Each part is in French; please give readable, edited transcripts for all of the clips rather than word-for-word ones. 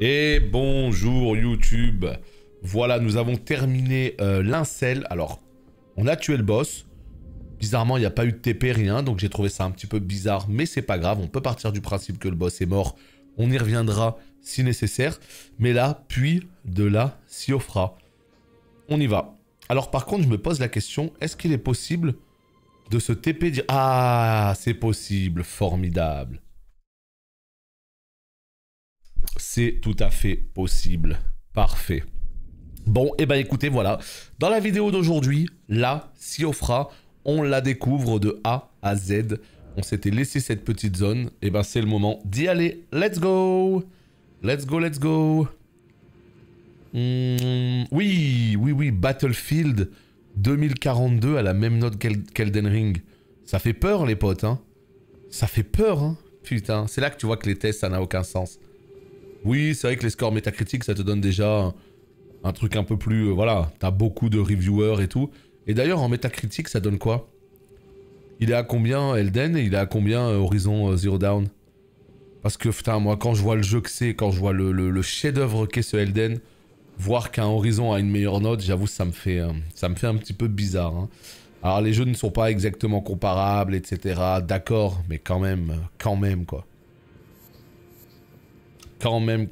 Et bonjour YouTube. Voilà, nous avons terminé l'Incel. Alors, on a tué le boss. Bizarrement, il n'y a pas eu de TP, rien. Donc j'ai trouvé ça un petit peu bizarre. Mais c'est pas grave, on peut partir du principe que le boss est mort. On y reviendra si nécessaire. Mais là, puis de la Siofra. On y va. Alors par contre, je me pose la question, est-ce qu'il est possible de se TP dire... Ah, c'est possible, formidable. C'est tout à fait possible. Parfait. Bon, et ben écoutez, voilà. Dans la vidéo d'aujourd'hui, la Siofra, on la découvre de A à Z. On s'était laissé cette petite zone. Et ben c'est le moment d'y aller. Let's go. Let's go, let's go. Oui, Battlefield 2042 à la même note qu'Elden Ring. Ça fait peur les potes, hein. Ça fait peur, hein. Putain, c'est là que tu vois que les tests, ça n'a aucun sens. Oui, c'est vrai que les scores métacritiques, ça te donne déjà un truc un peu plus... voilà, t'as beaucoup de reviewers et tout. Et d'ailleurs, en métacritique, ça donne quoi? Il est à combien Elden et il est à combien Horizon Zero Dawn? Parce que, putain, moi, quand je vois le jeu que c'est, quand je vois le chef-d'œuvre qu'est ce Elden, voir qu'un Horizon a une meilleure note, j'avoue, ça me fait un petit peu bizarre. Hein. Alors, les jeux ne sont pas exactement comparables, etc. D'accord, mais quand même, quoi. Quand même.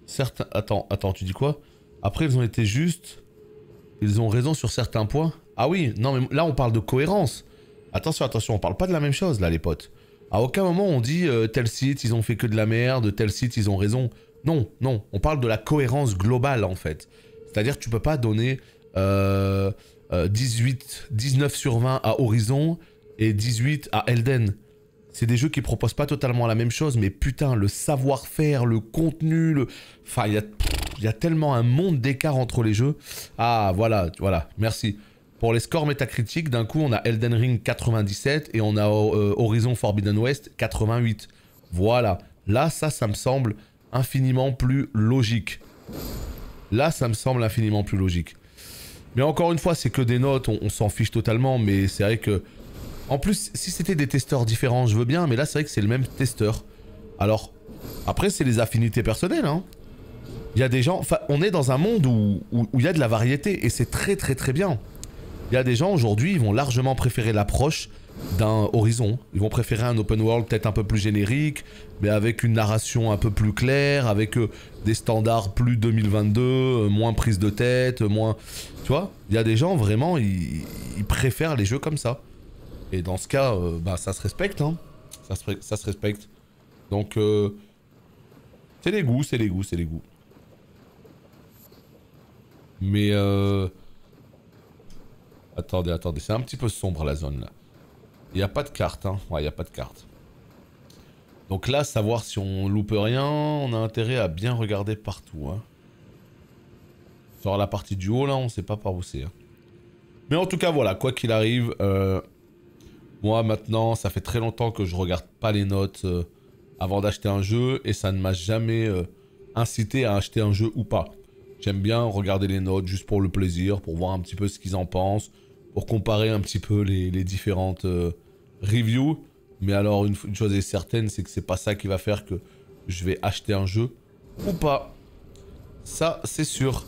Certains... Attends, tu dis quoi? Après, ils ont été justes. Ils ont raison sur certains points. Ah oui, non, mais là, on parle de cohérence. Attention, on parle pas de la même chose, là, les potes. À aucun moment, on dit tel site, ils ont fait que de la merde, tel site, ils ont raison. Non, on parle de la cohérence globale, en fait. C'est-à-dire que tu peux pas donner 19 sur 20 à Horizon et 18 à Elden. C'est des jeux qui proposent pas totalement la même chose, mais putain, le savoir-faire, le contenu, enfin, il y a tellement un monde d'écart entre les jeux. Ah, voilà, merci. Pour les scores métacritiques, d'un coup, on a Elden Ring 97 et on a Horizon Forbidden West 88. Voilà. Là, ça me semble infiniment plus logique. Là, ça me semble infiniment plus logique. Mais encore une fois, c'est que des notes, on s'en fiche totalement, mais c'est vrai que... En plus, si c'était des testeurs différents, je veux bien, mais là, c'est vrai que c'est le même testeur. Alors, après, c'est les affinités personnelles, hein. Il y a des gens... Enfin, on est dans un monde où il y a de la variété, et c'est très bien. Il y a des gens, aujourd'hui, ils vont largement préférer l'approche d'un Horizon. Ils vont préférer un open world peut-être un peu plus générique, mais avec une narration un peu plus claire, avec des standards plus 2022, moins prise de tête, moins... Tu vois, il y a des gens, vraiment, ils préfèrent les jeux comme ça. Et dans ce cas, bah, ça se respecte, hein. Ça se respecte. Donc, c'est les goûts. Mais, Attendez, c'est un petit peu sombre la zone, là. Il n'y a pas de carte, hein. Ouais, il n'y a pas de carte. Donc là, savoir si on loupe rien, on a intérêt à bien regarder partout, hein. Sur la partie du haut, là, on sait pas par où c'est, hein. Mais en tout cas, voilà, quoi qu'il arrive... Moi, maintenant, ça fait très longtemps que je regarde pas les notes avant d'acheter un jeu et ça ne m'a jamais incité à acheter un jeu ou pas. J'aime bien regarder les notes juste pour le plaisir, pour voir un petit peu ce qu'ils en pensent, pour comparer un petit peu les différentes reviews. Mais alors, une chose est certaine, c'est que c'est pas ça qui va faire que je vais acheter un jeu ou pas. Ça, c'est sûr.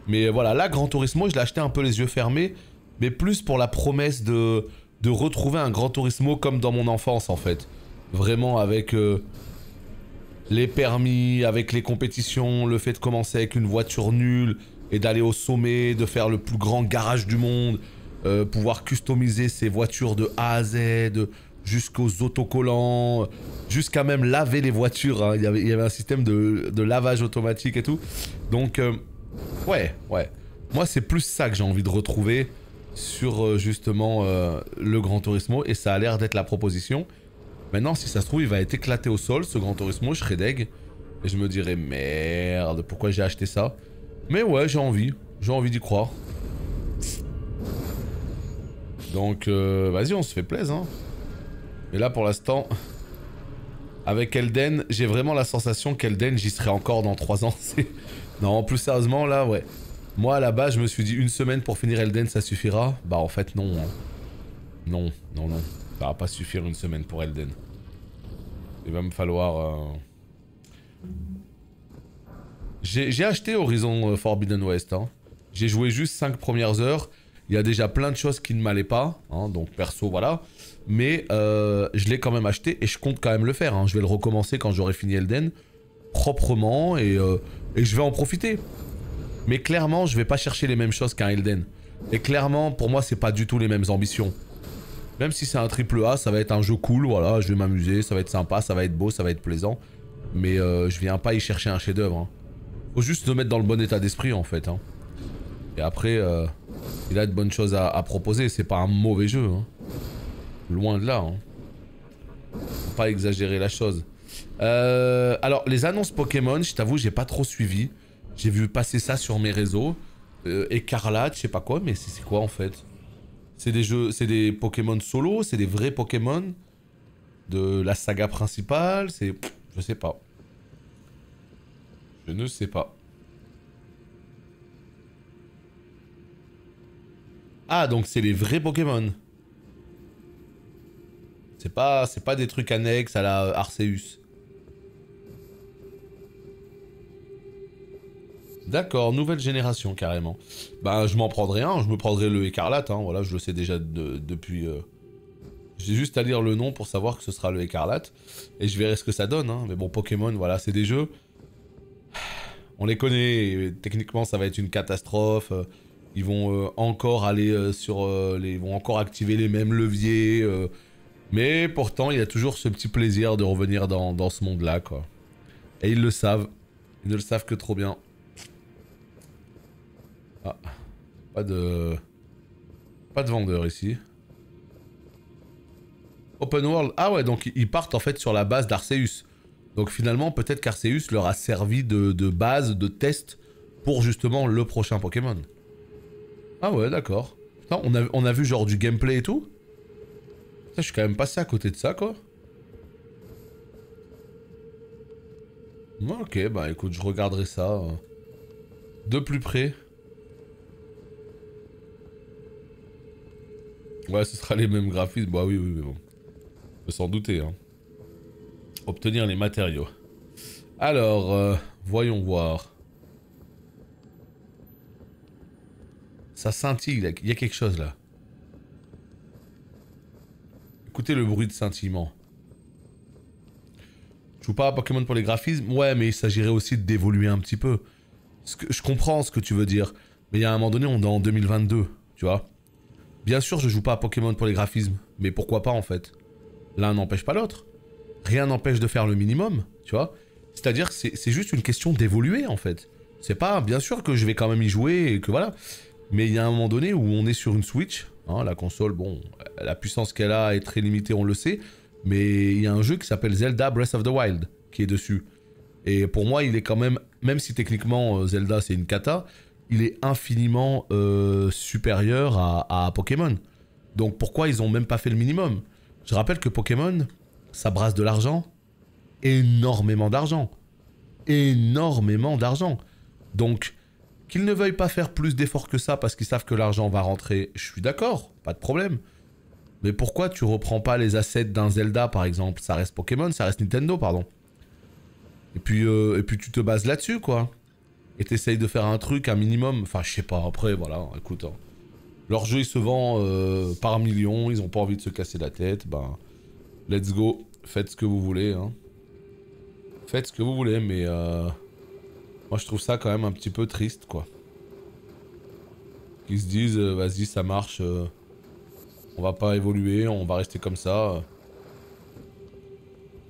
Mais voilà, là, Gran Turismo, je l'ai acheté un peu les yeux fermés, mais plus pour la promesse de retrouver un Gran Turismo comme dans mon enfance en fait. Vraiment avec les permis, avec les compétitions, le fait de commencer avec une voiture nulle et d'aller au sommet, de faire le plus grand garage du monde, pouvoir customiser ses voitures de A à Z, jusqu'aux autocollants, jusqu'à même laver les voitures, hein. Il y avait un système de lavage automatique et tout. Donc, ouais. Moi c'est plus ça que j'ai envie de retrouver sur justement le Gran Turismo et ça a l'air d'être la proposition. Maintenant si ça se trouve il va être éclaté au sol ce Gran Turismo, je serais deg et je me dirais merde pourquoi j'ai acheté ça. Mais ouais j'ai envie d'y croire. Donc vas-y on se fait plaisir hein. Et là pour l'instant avec Elden j'ai vraiment la sensation qu'Elden j'y serai encore dans 3 ans. Non plus sérieusement là ouais. Moi, à la base, je me suis dit une semaine pour finir Elden, ça suffira. Bah, en fait, non. Hein. Non, non, non. Ça va pas suffire une semaine pour Elden. Il va me falloir... J'ai acheté Horizon Forbidden West. Hein. J'ai joué juste 5 premières heures. Il y a déjà plein de choses qui ne m'allaient pas. Hein, donc perso, voilà. Mais je l'ai quand même acheté et je compte quand même le faire. Hein. Je vais le recommencer quand j'aurai fini Elden. Proprement et je vais en profiter. Mais clairement, je vais pas chercher les mêmes choses qu'un Elden. Et clairement, pour moi, c'est pas du tout les mêmes ambitions. Même si c'est un triple A, ça va être un jeu cool, voilà, je vais m'amuser, ça va être sympa, ça va être beau, ça va être plaisant. Mais je viens pas y chercher un chef-d'œuvre. Hein. Faut juste se mettre dans le bon état d'esprit en fait. Hein. Et après, il a de bonnes choses à proposer, c'est pas un mauvais jeu. Hein. Loin de là. Hein. Faut pas exagérer la chose. Alors, les annonces Pokémon, je t'avoue, j'ai pas trop suivi. J'ai vu passer ça sur mes réseaux. Écarlate, je sais pas quoi, mais c'est quoi en fait? C'est des jeux, c'est des Pokémon solo, c'est des vrais Pokémon de la saga principale, c'est... Je sais pas. Je ne sais pas. Ah, donc c'est les vrais Pokémon. C'est pas des trucs annexes à la Arceus. D'accord, nouvelle génération carrément. Bah je m'en prendrai un, je me prendrai le écarlate, hein, voilà, je le sais déjà depuis... J'ai juste à lire le nom pour savoir que ce sera le écarlate. Et je verrai ce que ça donne, hein. Mais bon, Pokémon, voilà, c'est des jeux... On les connaît, et techniquement ça va être une catastrophe. Ils vont encore aller sur... Ils vont encore activer les mêmes leviers. Mais pourtant, il y a toujours ce petit plaisir de revenir dans ce monde-là, quoi. Et ils le savent. Ils ne le savent que trop bien. Ah, pas de vendeur ici. Open World. Ah ouais, donc ils partent en fait sur la base d'Arceus. Donc finalement, peut-être qu'Arceus leur a servi de base, de test pour justement le prochain Pokémon. Ah ouais, d'accord. Putain, on a vu genre du gameplay et tout. Putain, je suis quand même passé à côté de ça, quoi. Ok, bah écoute, je regarderai ça de plus près. Ouais, ce sera les mêmes graphismes. Bah oui, oui, mais bon. On peut s'en douter, hein. Obtenir les matériaux. Alors, voyons voir. Ça scintille, il y a quelque chose là. Écoutez le bruit de scintillement. Je joue pas à Pokémon pour les graphismes. Ouais, mais il s'agirait aussi d'évoluer un petit peu. Je comprends ce que tu veux dire. Mais il y a un moment donné, on est en 2022, tu vois. Bien sûr, je joue pas à Pokémon pour les graphismes. Mais pourquoi pas en fait? L'un n'empêche pas l'autre. Rien n'empêche de faire le minimum, tu vois. C'est-à-dire que c'est juste une question d'évoluer en fait. C'est pas, bien sûr que je vais quand même y jouer et que voilà. Mais il y a un moment donné où on est sur une Switch. Hein, la console, bon, la puissance qu'elle a est très limitée, on le sait. Mais il y a un jeu qui s'appelle Zelda Breath of the Wild qui est dessus. Et pour moi, il est quand même si techniquement Zelda c'est une cata, il est infiniment supérieur à Pokémon. Donc pourquoi ils ont même pas fait le minimum? Je rappelle que Pokémon, ça brasse de l'argent. Énormément d'argent. Énormément d'argent. Donc, qu'ils ne veuillent pas faire plus d'efforts que ça parce qu'ils savent que l'argent va rentrer, je suis d'accord, pas de problème. Mais pourquoi tu reprends pas les assets d'un Zelda par exemple? Ça reste Pokémon, ça reste Nintendo, pardon. Et puis tu te bases là-dessus, quoi. Et t'essayes de faire un truc, un minimum. Enfin, je sais pas, après, voilà, écoute. Hein. Leur jeu, il se vend par millions, ils ont pas envie de se casser la tête, ben... Let's go, faites ce que vous voulez, hein. Faites ce que vous voulez, mais... Moi, je trouve ça quand même un petit peu triste, quoi. Qu'ils se disent, vas-y, ça marche, on va pas évoluer, on va rester comme ça.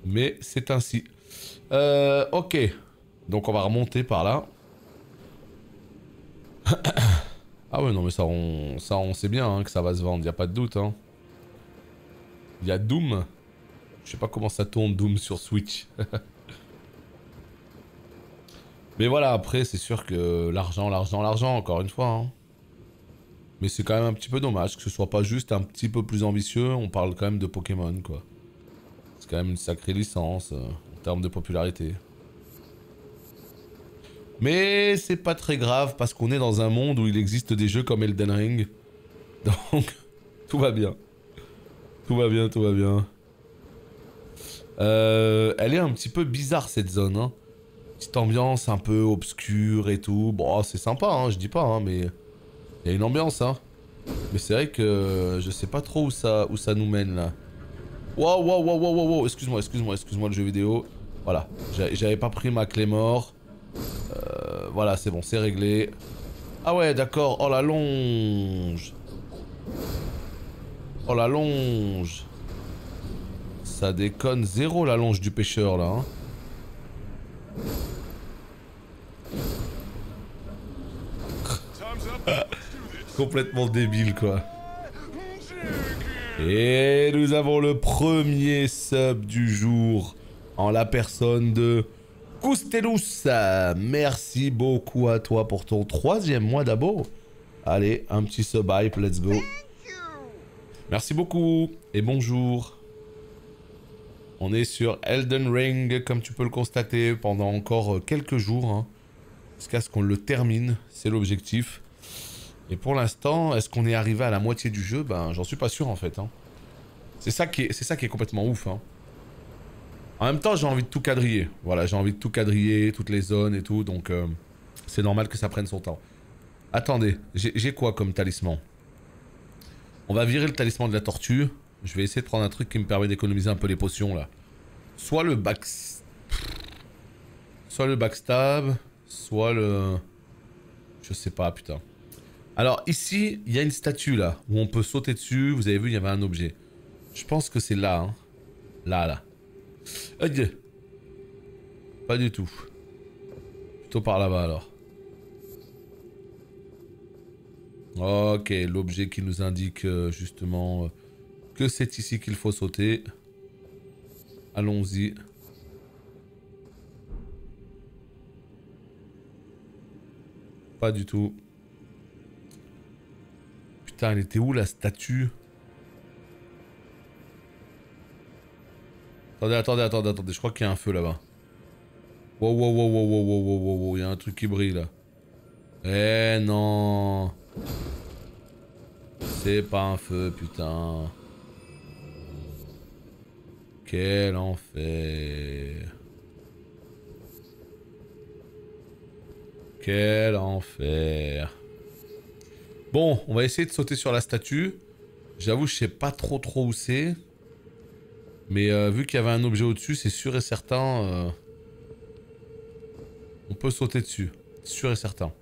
Mais c'est ainsi. Ok. Donc on va remonter par là. Ah ouais, non mais ça on sait bien hein, que ça va se vendre, y a pas de doute. Hein. Y a Doom. Je sais pas comment ça tourne Doom sur Switch. Mais voilà, après c'est sûr que l'argent, encore une fois. Hein. Mais c'est quand même un petit peu dommage que ce soit pas juste un petit peu plus ambitieux. On parle quand même de Pokémon quoi. C'est quand même une sacrée licence en termes de popularité. Mais c'est pas très grave parce qu'on est dans un monde où il existe des jeux comme Elden Ring. Donc, tout va bien. Tout va bien, tout va bien. Elle est un petit peu bizarre cette zone, hein. Petite ambiance un peu obscure et tout. Bon, c'est sympa, hein, je dis pas, hein, mais... Il y a une ambiance, hein. Mais c'est vrai que je sais pas trop où ça nous mène, là. Wow, wow, wow, wow, wow, wow. Excuse-moi le jeu vidéo. Voilà, j'avais pas pris ma clé mort. Voilà, c'est bon, c'est réglé. Ah ouais, d'accord. Oh la longe. Oh la longe. Ça déconne zéro la longe du pêcheur, là, hein. Complètement débile, quoi. Et nous avons le premier sub du jour en la personne de Coustelous. Merci beaucoup à toi pour ton 3e mois d'abo. Allez, un petit sub hype, let's go. Merci beaucoup et bonjour. On est sur Elden Ring, comme tu peux le constater, pendant encore quelques jours, hein, jusqu'à ce qu'on le termine, c'est l'objectif. Et pour l'instant, est-ce qu'on est arrivé à la moitié du jeu? Ben, j'en suis pas sûr en fait, hein. C'est ça qui est complètement ouf, hein. En même temps, j'ai envie de tout quadriller. Voilà, j'ai envie de tout quadriller, toutes les zones et tout, donc c'est normal que ça prenne son temps. Attendez, j'ai quoi comme talisman? On va virer le talisman de la tortue. Je vais essayer de prendre un truc qui me permet d'économiser un peu les potions, là. Soit le backstab, soit le... Je sais pas, putain. Alors, ici, il y a une statue, là, où on peut sauter dessus. Vous avez vu, il y avait un objet. Je pense que c'est là, hein. Là. Pas du tout. Plutôt par là-bas, alors. Ok, l'objet qui nous indique, justement, que c'est ici qu'il faut sauter. Allons-y. Pas du tout. Putain, elle était où, la statue? Attendez, je crois qu'il y a un feu là-bas. Wow, il y a un truc qui brille là. Eh non. C'est pas un feu, putain. Quel enfer. Quel enfer. Bon, on va essayer de sauter sur la statue. J'avoue, je sais pas trop où c'est. Mais vu qu'il y avait un objet au-dessus, c'est sûr et certain... on peut sauter dessus. Sûr et certain.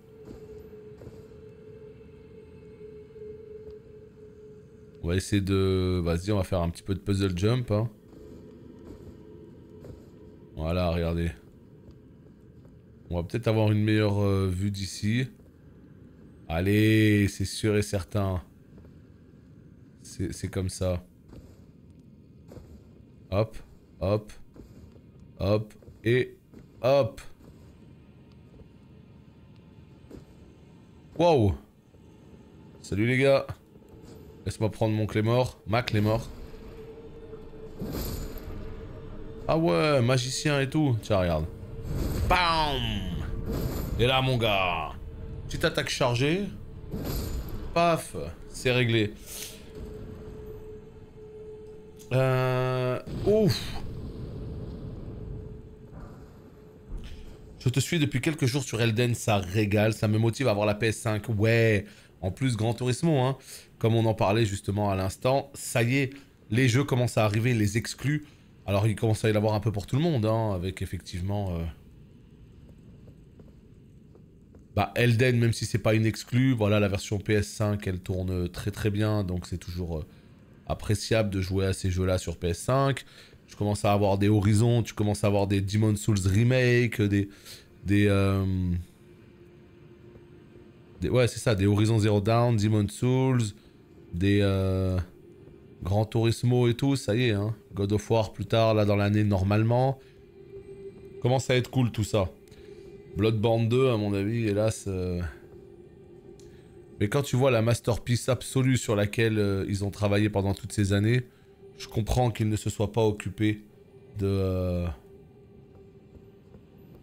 On va essayer de... Vas-y, on va faire un petit peu de puzzle jump. Hein. Voilà, regardez. On va peut-être avoir une meilleure vue d'ici. Allez, c'est sûr et certain. C'est comme ça. Hop, hop, hop, et hop. Wow. Salut les gars. Laisse-moi prendre mon Clémor. Ma Clémor. Ah ouais, magicien et tout. Tiens, regarde. Bam. Et là, mon gars. Petite attaque chargée. Paf. C'est réglé. Ouf. Je te suis depuis quelques jours sur Elden, ça régale, ça me motive à avoir la PS5. Ouais. En plus, Gran Turismo, hein. Comme on en parlait justement à l'instant, ça y est, les jeux commencent à arriver, les exclus. Alors il commence à y en avoir un peu pour tout le monde, hein, avec effectivement... Bah Elden, même si c'est pas une exclue, voilà, la version PS5, elle tourne très bien, donc c'est toujours appréciable de jouer à ces jeux-là sur PS5. Je commence à avoir des Horizon, tu commences à avoir des Demon's Souls Remake, ouais, c'est ça, des Horizon Zero Dawn, Demon's Souls, des Gran Turismo et tout, ça y est, hein. God of War plus tard, là, dans l'année, normalement. Commence à être cool, tout ça. Bloodborne 2, à mon avis, hélas... Mais quand tu vois la masterpiece absolue sur laquelle ils ont travaillé pendant toutes ces années, je comprends qu'ils ne se soient pas occupés de...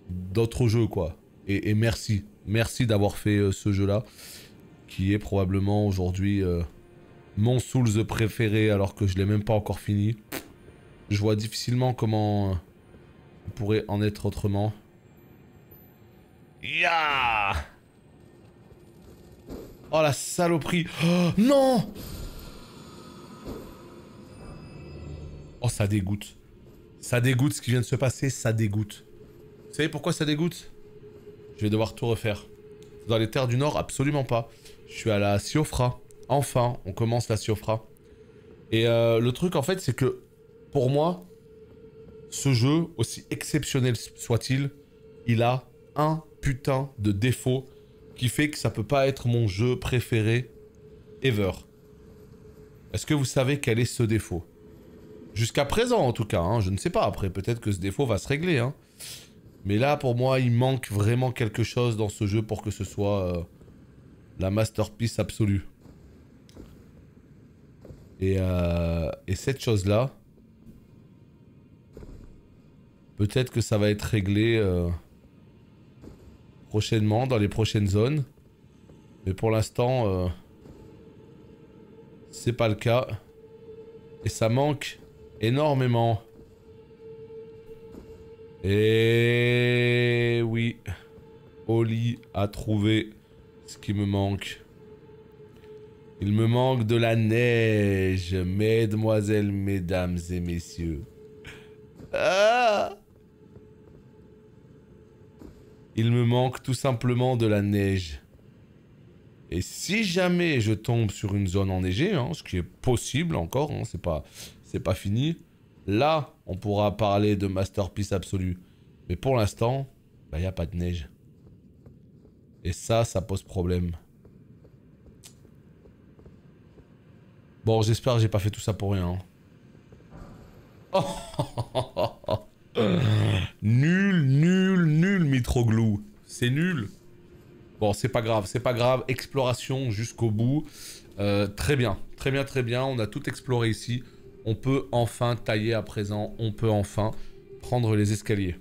d'autres jeux, quoi. Et merci. Merci d'avoir fait ce jeu-là, qui est probablement aujourd'hui mon Souls préféré, alors que je l'ai même pas encore fini. Je vois difficilement comment il pourrait en être autrement. Ya! Oh la saloperie! Oh, non! Oh, ça dégoûte. Ça dégoûte ce qui vient de se passer, ça dégoûte. Vous savez pourquoi ça dégoûte? Je vais devoir tout refaire. Dans les terres du Nord, absolument pas. Je suis à la Siofra. Enfin, on commence la Siofra. Et le truc, en fait, c'est que, pour moi, ce jeu, aussi exceptionnel soit-il, il a un putain de défaut qui fait que ça peut pas être mon jeu préféré ever. Est-ce que vous savez quel est ce défaut? Jusqu'à présent, en tout cas, hein, je ne sais pas. Après, peut-être que ce défaut va se régler, hein. Mais là, pour moi, il manque vraiment quelque chose dans ce jeu pour que ce soit la masterpiece absolue. Et cette chose-là, peut-être que ça va être réglé prochainement, dans les prochaines zones. Mais pour l'instant, c'est pas le cas. Et ça manque énormément. Et oui, Oli a trouvé ce qui me manque. Il me manque de la neige, mesdemoiselles, mesdames et messieurs. Ah! Il me manque tout simplement de la neige. Et si jamais je tombe sur une zone enneigée, hein, ce qui est possible encore, hein, c'est pas fini, là, on pourra parler de masterpiece absolue. Mais pour l'instant, bah, y a pas de neige. Et ça pose problème. Bon, j'espère que j'ai pas fait tout ça pour rien. Oh nul, nul, nul, Mitroglou. C'est nul. Bon, c'est pas grave, c'est pas grave. Exploration jusqu'au bout. Très bien, très bien, très bien. On a tout exploré ici. On peut enfin tailler à présent. On peut enfin prendre les escaliers.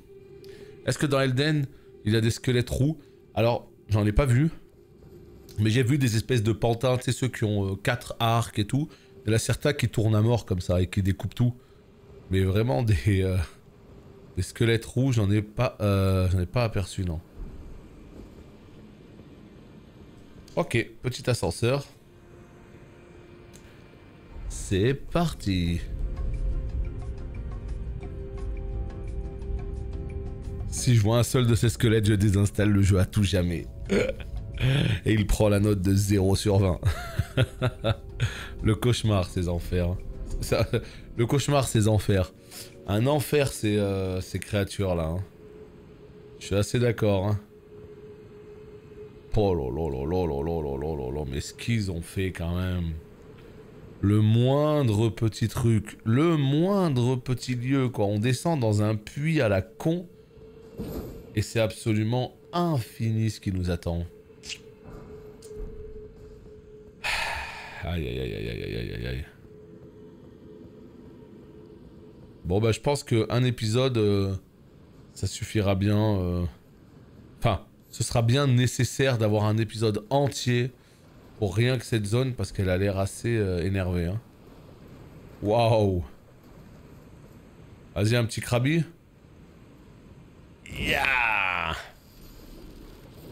Est-ce que dans Elden, il y a des squelettes roux? Alors, j'en ai pas vu. Mais j'ai vu des espèces de pantins, tu sais, ceux qui ont 4 arcs et tout. Il y en a certains qui tournent à mort comme ça et qui découpent tout. Mais vraiment des squelettes roux, j'en ai pas aperçu, non. Ok, petit ascenseur. C'est parti. Si je vois un seul de ces squelettes, je désinstalle le jeu à tout jamais. Et il prend la note de 0 sur 20. Le cauchemar, ces enfers. Ça, le cauchemar, ces enfers. Un enfer, ces créatures-là. Hein. Je suis assez d'accord. Hein. Oh là, mais ce qu'ils ont fait quand même. Le moindre petit truc, le moindre petit lieu, quoi. On descend dans un puits à la con. Et c'est absolument infini ce qui nous attend. Aïe aïe aïe aïe aïe aïe aïe aïe. Bon bah je pense qu'un épisode, ça suffira bien. Enfin, ce sera bien nécessaire d'avoir un épisode entier pour rien que cette zone parce qu'elle a l'air assez énervée. Hein. Waouh. Vas-y un petit Krabi. Ya.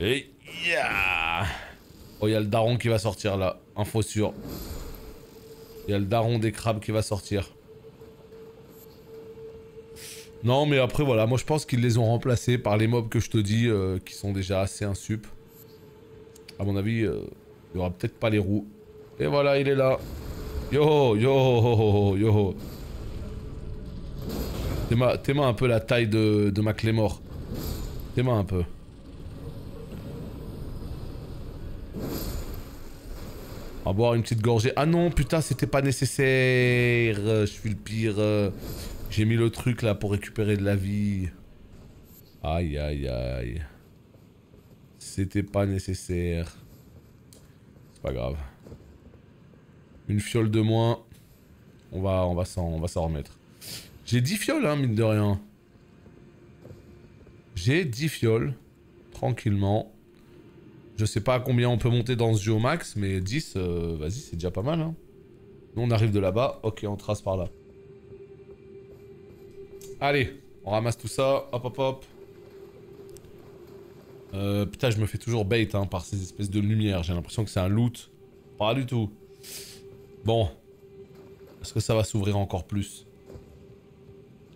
Et ya. Oh, il y a le daron qui va sortir là. Info sûre. Il y a le daron des crabes qui va sortir. Non, mais après, voilà. Moi, je pense qu'ils les ont remplacés par les mobs que je te dis, qui sont déjà assez insup. À mon avis, il y aura peut-être pas les roues. Et voilà, il est là. Yo, yo, yo. T'es-moi un peu la taille de ma Clémore. T'es-moi un peu. On va boire une petite gorgée. Ah non, putain, c'était pas nécessaire. Je suis le pire. J'ai mis le truc là pour récupérer de la vie. Aïe, aïe, aïe. C'était pas nécessaire. C'est pas grave. Une fiole de moins. On va s'en remettre. J'ai 10 fioles, hein, mine de rien. J'ai 10 fioles. tranquillement. Je sais pas à combien on peut monter dans ce jeu au max, mais 10, vas-y, c'est déjà pas mal. Hein. Nous, on arrive de là-bas. Ok, on trace par là. Allez, on ramasse tout ça. Hop, hop, hop. Putain, je me fais toujours bait hein, par ces espèces de lumière. J'ai l'impression que c'est un loot. Pas du tout. Bon. Est-ce que ça va s'ouvrir encore plus?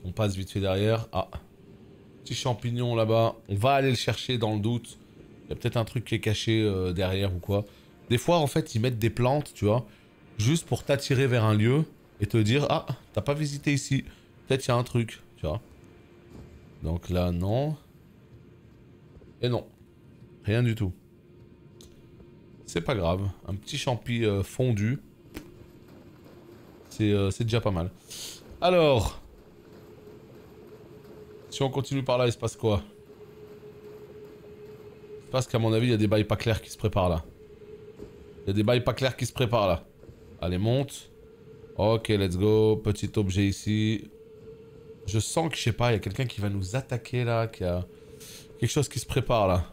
On passe vite fait derrière. Ah. Petit champignon là-bas. On va aller le chercher dans le doute. Il y a peut-être un truc qui est caché derrière ou quoi. Des fois, en fait, ils mettent des plantes, tu vois. Juste pour t'attirer vers un lieu. Et te dire, ah, t'as pas visité ici. Peut-être il y a un truc, tu vois. Donc là, non. Et non. Rien du tout. C'est pas grave. Un petit champi fondu. C'est déjà pas mal. Alors. Si on continue par là, il se passe quoi? Il se passe qu'à mon avis, il y a des bails pas clairs qui se préparent là. Il y a des bails pas clairs qui se préparent là. Allez, monte. Ok, let's go. Petit objet ici. Je sens que, je sais pas, il y a quelqu'un qui va nous attaquer là. Qui a quelque chose qui se prépare là.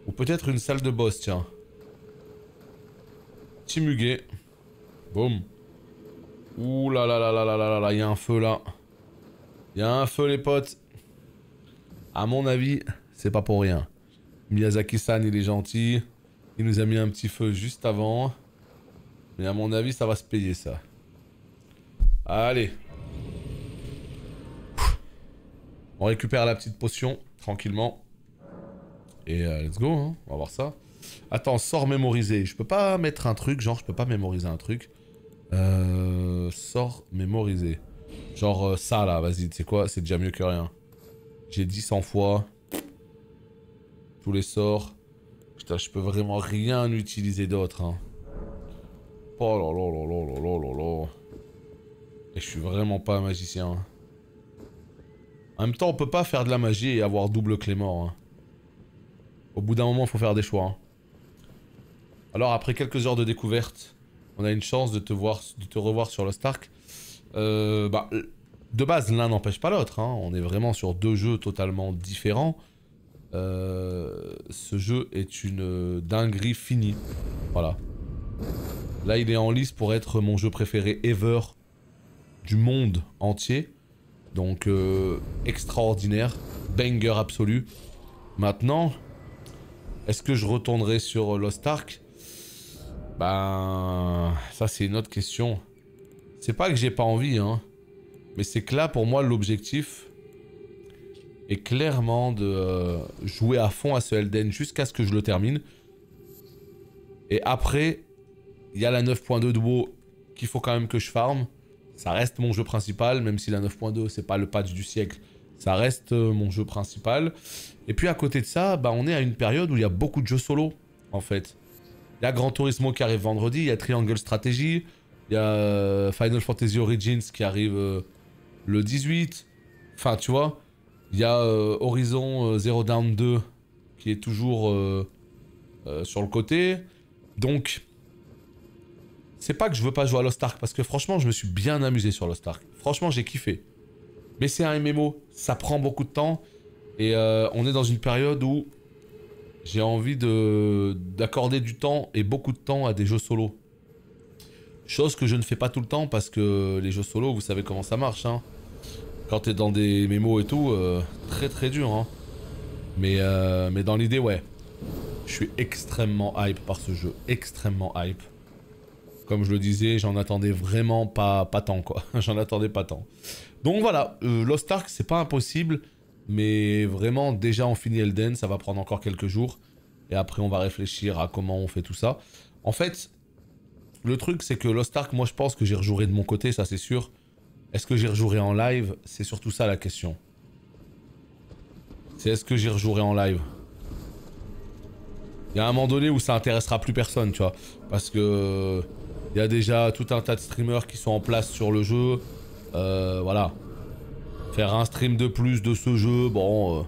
Ou peut-être une salle de boss, tiens. Petit muguet. Boum. Ouh là là là là là là là, il y a un feu là. Il y a un feu les potes. À mon avis, c'est pas pour rien. Miyazaki-san, il est gentil. Il nous a mis un petit feu juste avant. Mais à mon avis, ça va se payer ça. Allez. On récupère la petite potion, tranquillement. Et let's go, hein. On va voir ça. Attends, sort mémorisé. Je peux pas mettre un truc, genre je peux pas mémoriser un truc. Sort mémorisé. Genre ça là, vas-y, tu sais quoi, c'est déjà mieux que rien. J'ai dit 100 fois. Tous les sorts. Putain, je peux vraiment rien utiliser d'autre. Hein. Oh là là là là là là là là. Et je suis vraiment pas un magicien. En même temps, on peut pas faire de la magie et avoir double Clément. Hein. Au bout d'un moment, il faut faire des choix. Hein. Alors, après quelques heures de découverte, on a une chance de te revoir sur Lost Ark. Bah, de base, l'un n'empêche pas l'autre. Hein. On est vraiment sur deux jeux totalement différents. Ce jeu est une dinguerie finie. Voilà. Là, il est en lice pour être mon jeu préféré ever du monde entier. Donc, extraordinaire. Banger absolu. Maintenant, est-ce que je retournerai sur Lost Ark? Ben, ça c'est une autre question. C'est pas que j'ai pas envie, hein. Mais c'est que là, pour moi, l'objectif est clairement de jouer à fond à ce Elden jusqu'à ce que je le termine. Et après, il y a la 9.2 de WoW qu'il faut quand même que je farme. Ça reste mon jeu principal, même si la 9.2 c'est pas le patch du siècle. Ça reste mon jeu principal. Et puis à côté de ça, bah, on est à une période où il y a beaucoup de jeux solo, en fait. Il y a Gran Turismo qui arrive vendredi, il y a Triangle Strategy, il y a Final Fantasy Origins qui arrive le 18. Enfin, tu vois, il y a Horizon Zero Dawn 2 qui est toujours sur le côté. Donc, c'est pas que je veux pas jouer à Lost Ark, parce que franchement, je me suis bien amusé sur Lost Ark. Franchement, j'ai kiffé. Mais c'est un MMO, ça prend beaucoup de temps. Et on est dans une période où j'ai envie d'accorder du temps et beaucoup de temps à des jeux solo. Chose que je ne fais pas tout le temps parce que les jeux solo, vous savez comment ça marche. Hein. Quand t'es dans des mémos et tout, très très dur. Hein. Mais dans l'idée, ouais. Je suis extrêmement hype par ce jeu. Extrêmement hype. Comme je le disais, j'en attendais vraiment pas tant quoi. J'en attendais pas tant. Donc voilà, Lost Ark, c'est pas impossible. Mais vraiment, déjà on finit Elden, ça va prendre encore quelques jours. Et après on va réfléchir à comment on fait tout ça. En fait, le truc c'est que Lost Ark, moi je pense que j'y rejouerai de mon côté, ça c'est sûr. Est-ce que j'y rejouerai en live? C'est surtout ça la question. C'est est-ce que j'y rejouerai en live? Il y a un moment donné où ça intéressera plus personne, tu vois. Parce que... il y a déjà tout un tas de streamers qui sont en place sur le jeu. Voilà. Faire un stream de plus de ce jeu, bon...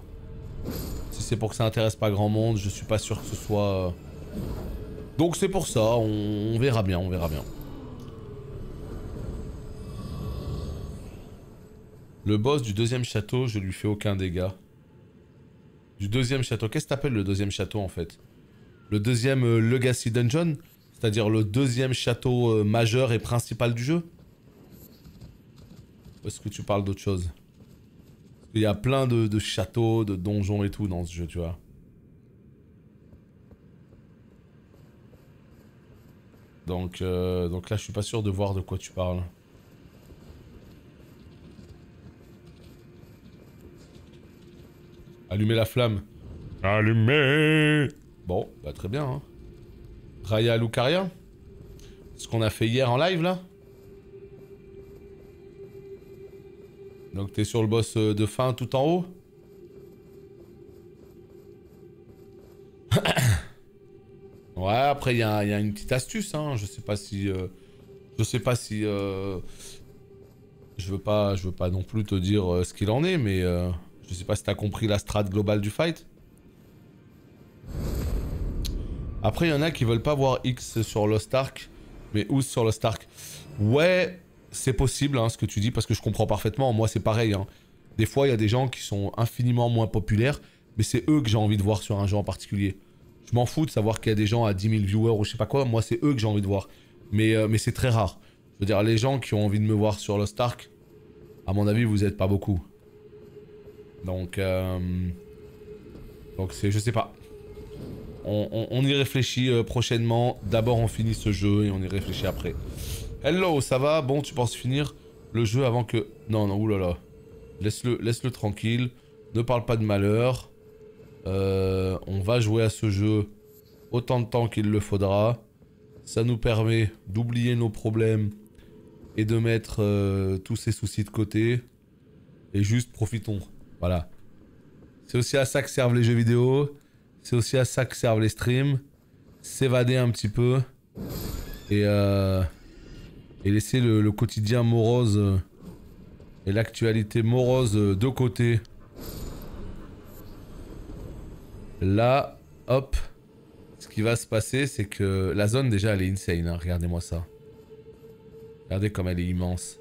si c'est pour que ça intéresse pas grand monde, je suis pas sûr que ce soit... Donc c'est pour ça, on verra bien, on verra bien. Le boss du deuxième château, je lui fais aucun dégât. Du deuxième château. Qu'est-ce que t'appelles le deuxième château en fait? Le deuxième Legacy Dungeon? C'est-à-dire le deuxième château majeur et principal du jeu? Ou est-ce que tu parles d'autre chose? Parce qu'il y a plein de châteaux, de donjons et tout dans ce jeu, tu vois. Donc là, je suis pas sûr de voir de quoi tu parles. Allumer la flamme. Allumer. Bon, bah très bien. Hein. Raya Lucaria. Ce qu'on a fait hier en live, là. Donc t'es sur le boss de fin tout en haut. Ouais, après il y a une petite astuce, hein. Je sais pas si... Je veux pas non plus te dire ce qu'il en est, mais... je sais pas si t'as compris la strat globale du fight. Après, il y en a qui veulent pas voir X sur Lost Ark, mais Ouz sur Lost Ark. Ouais, c'est possible, hein, ce que tu dis, parce que je comprends parfaitement. Moi, c'est pareil. Hein. Des fois, il y a des gens qui sont infiniment moins populaires, mais c'est eux que j'ai envie de voir sur un jeu en particulier. Je m'en fous de savoir qu'il y a des gens à 10 000 viewers ou je sais pas quoi. Moi, c'est eux que j'ai envie de voir. Mais c'est très rare. Je veux dire, les gens qui ont envie de me voir sur Lost Ark, à mon avis, vous êtes pas beaucoup. Donc c'est... Je sais pas. On y réfléchit prochainement. D'abord, on finit ce jeu et on y réfléchit après. Hello, ça va? Bon, tu penses finir le jeu avant que... Non, non, oulala. Laisse-le tranquille. Ne parle pas de malheur. On va jouer à ce jeu autant de temps qu'il le faudra. Ça nous permet d'oublier nos problèmes et de mettre tous ces soucis de côté. Et juste profitons. Voilà. C'est aussi à ça que servent les jeux vidéo. C'est aussi à ça que servent les streams. S'évader un petit peu. Et laisser le quotidien morose et l'actualité morose de côté. Là, hop. Ce qui va se passer, c'est que la zone, déjà, elle est insane. Hein. Regardez-moi ça. Regardez comme elle est immense.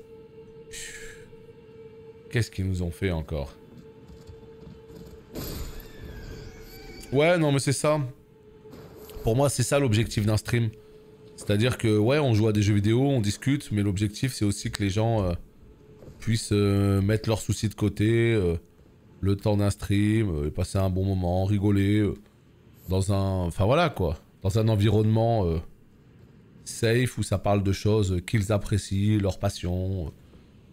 Qu'est-ce qu'ils nous ont fait encore? Ouais, non, mais c'est ça. Pour moi, c'est ça l'objectif d'un stream. C'est-à-dire que, ouais, on joue à des jeux vidéo, on discute, mais l'objectif, c'est aussi que les gens puissent mettre leurs soucis de côté, le temps d'un stream, passer un bon moment, rigoler, dans un... Enfin, voilà, quoi. Dans un environnement safe, où ça parle de choses qu'ils apprécient, leur passion,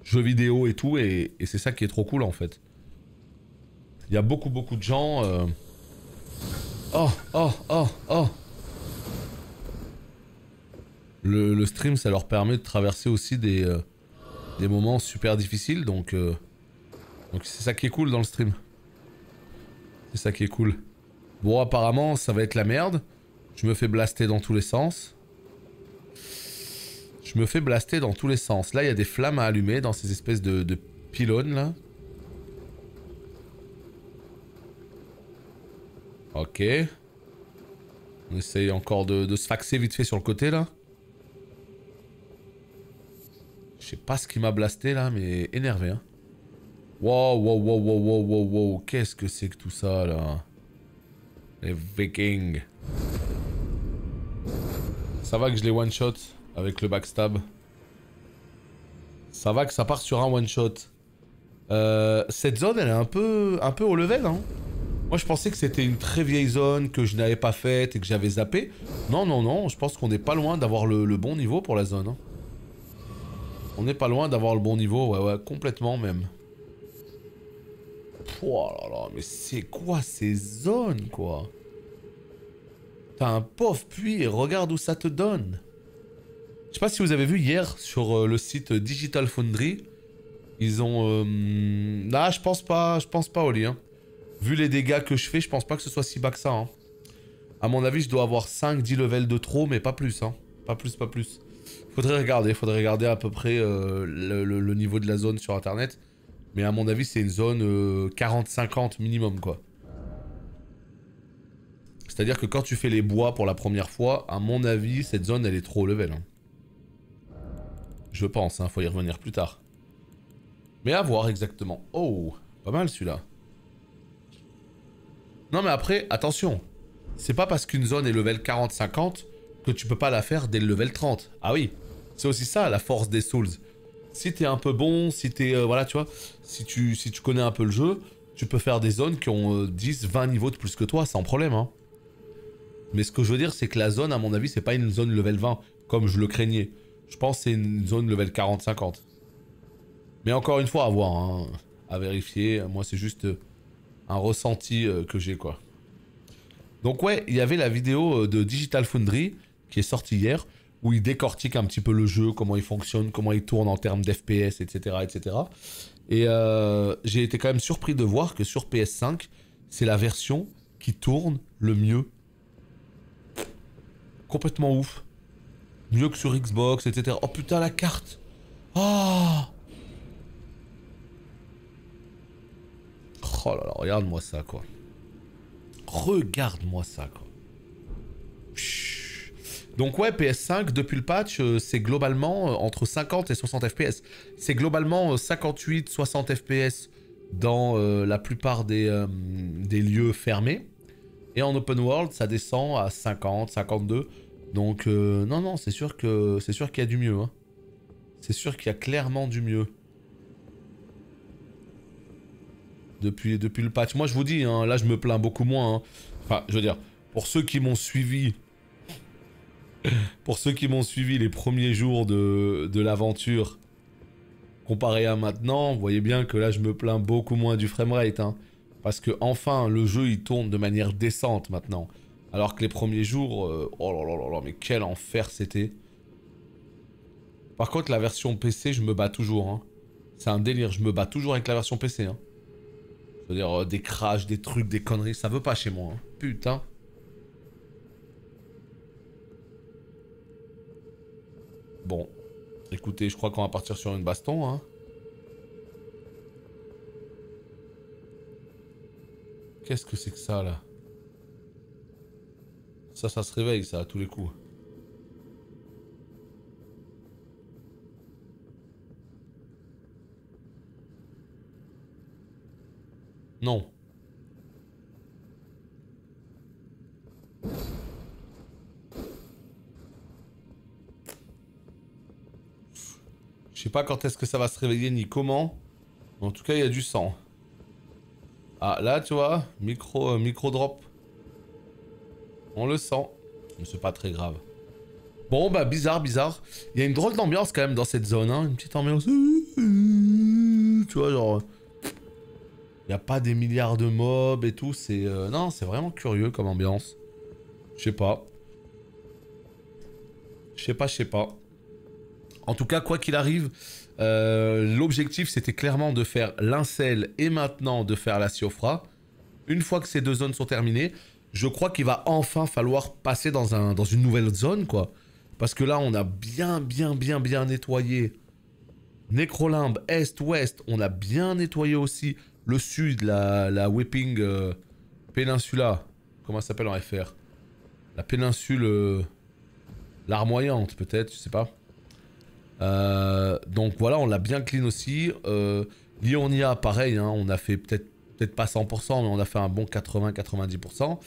jeux vidéo et tout, et c'est ça qui est trop cool, en fait. Il y a beaucoup de gens... Oh, oh, oh, oh. Le stream, ça leur permet de traverser aussi des moments super difficiles, donc c'est ça qui est cool dans le stream. C'est ça qui est cool. Bon, apparemment, ça va être la merde. Je me fais blaster dans tous les sens. Je me fais blaster dans tous les sens. Là, il y a des flammes à allumer dans ces espèces de pylônes, là. Ok. On essaye encore de se faxer vite fait sur le côté, là. Je sais pas ce qui m'a blasté, là, mais énervé, hein. Wow, wow, wow, wow, wow, wow, wow. Qu'est-ce que c'est que tout ça, là? Les Vikings. Ça va que je les one-shot avec le backstab. Ça va que ça part sur un one-shot. Cette zone, elle est un peu au level, hein. Moi, je pensais que c'était une très vieille zone que je n'avais pas faite et que j'avais zappé. Non, non, non. Je pense qu'on n'est pas loin d'avoir le bon niveau pour la zone. Hein. On n'est pas loin d'avoir le bon niveau. Ouais, ouais, complètement même. Oh là là, mais c'est quoi ces zones, quoi? T'as un pauvre puits et regarde où ça te donne. Je sais pas si vous avez vu hier sur le site Digital Foundry. Ils ont... Ah, je pense pas Oli, hein. Vu les dégâts que je fais, je pense pas que ce soit si bas que ça. Hein. À mon avis, je dois avoir 5-10 levels de trop, mais pas plus. Hein. Pas plus, pas plus. Faudrait regarder à peu près le niveau de la zone sur internet. Mais à mon avis, c'est une zone 40-50 minimum, quoi. C'est-à-dire que quand tu fais les bois pour la première fois, à mon avis, cette zone, elle est trop level. Hein. Je pense, hein, faut y revenir plus tard. Mais à voir exactement. Oh, pas mal celui-là. Non mais après, attention. C'est pas parce qu'une zone est level 40-50 que tu peux pas la faire dès le level 30. Ah oui, c'est aussi ça la force des Souls. Si t'es un peu bon, si t'es... voilà, tu vois, si tu connais un peu le jeu, tu peux faire des zones qui ont 10-20 niveaux de plus que toi, sans problème, hein. Mais ce que je veux dire, c'est que la zone, à mon avis, c'est pas une zone level 20, comme je le craignais. Je pense que c'est une zone level 40-50. Mais encore une fois, à voir, hein, à vérifier. Moi, c'est juste un ressenti que j'ai, quoi. Donc ouais, il y avait la vidéo de Digital Foundry, qui est sortie hier, où il décortique un petit peu le jeu, comment il fonctionne, comment il tourne en termes d'FPS, etc., etc. Et j'ai été quand même surpris de voir que sur PS5, c'est la version qui tourne le mieux. Complètement ouf. Mieux que sur Xbox, etc. Oh putain, la carte. Ah. Oh là là, regarde-moi ça, quoi. Regarde-moi ça, quoi. Donc ouais, PS5, depuis le patch, c'est globalement entre 50 et 60 FPS. C'est globalement 58-60 FPS dans la plupart des lieux fermés. Et en open world, ça descend à 50, 52. Donc non, non, c'est sûr qu'il y a du mieux. Hein. C'est sûr qu'il y a clairement du mieux. Depuis le patch. Moi, je vous dis, hein, là, je me plains beaucoup moins. Hein. Enfin, je veux dire, pour ceux qui m'ont suivi... Pour ceux qui m'ont suivi les premiers jours de l'aventure, comparé à maintenant, vous voyez bien que là je me plains beaucoup moins du framerate. Hein, parce que enfin le jeu il tourne de manière décente maintenant. Alors que les premiers jours, oh là là là là, mais quel enfer c'était. Par contre la version PC je me bats toujours. Hein. C'est un délire, je me bats toujours avec la version PC. Hein. Je veux dire des crashs, des trucs, des conneries, ça veut pas chez moi. Hein. Putain. Bon, écoutez, je crois qu'on va partir sur une baston, hein. Qu'est-ce que c'est que ça, là? Ça se réveille, ça, à tous les coups. Non. Je sais pas quand est-ce que ça va se réveiller ni comment. Mais en tout cas, il y a du sang. Ah, là, tu vois, micro drop. On le sent. Mais c'est pas très grave. Bon, bah, bizarre. Il y a une drôle d'ambiance quand même dans cette zone, hein. Une petite ambiance. Tu vois, genre... Il n'y a pas des milliards de mobs et tout. C'est... non, c'est vraiment curieux comme ambiance. Je sais pas. Je sais pas. En tout cas, quoi qu'il arrive, l'objectif c'était clairement de faire l'Incel et maintenant de faire la Siofra. Une fois que ces deux zones sont terminées, je crois qu'il va enfin falloir passer dans une nouvelle zone, quoi. Parce que là, on a bien nettoyé Necrolimbe, Est, Ouest. On a bien nettoyé aussi le sud, la Whipping Peninsula. Comment ça s'appelle en FR? La péninsule larmoyante, peut-être, je sais pas. Donc voilà, on l'a bien clean aussi. Lyonia, pareil, hein, on a fait peut-être pas 100%, mais on a fait un bon 80-90%.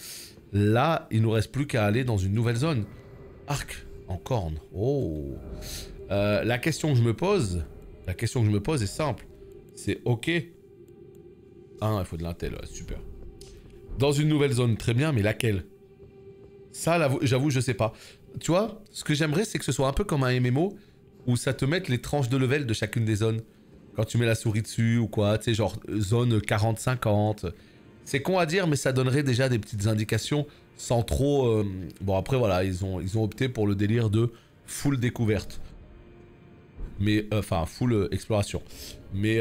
Là, il nous reste plus qu'à aller dans une nouvelle zone. Arc en corne. Oh. La question que je me pose est simple. C'est ok. Ah, il faut de l'intel, ouais, super. Dans une nouvelle zone, très bien, mais laquelle? Ça, j'avoue, je sais pas. Tu vois, ce que j'aimerais, c'est que ce soit un peu comme un MMO où ça te mette les tranches de level de chacune des zones. Quand tu mets la souris dessus ou quoi, tu sais, genre zone 40-50. C'est con à dire, mais ça donnerait déjà des petites indications sans trop... Bon, après, voilà, ils ont opté pour le délire de full découverte. Mais, enfin, full exploration. Mais...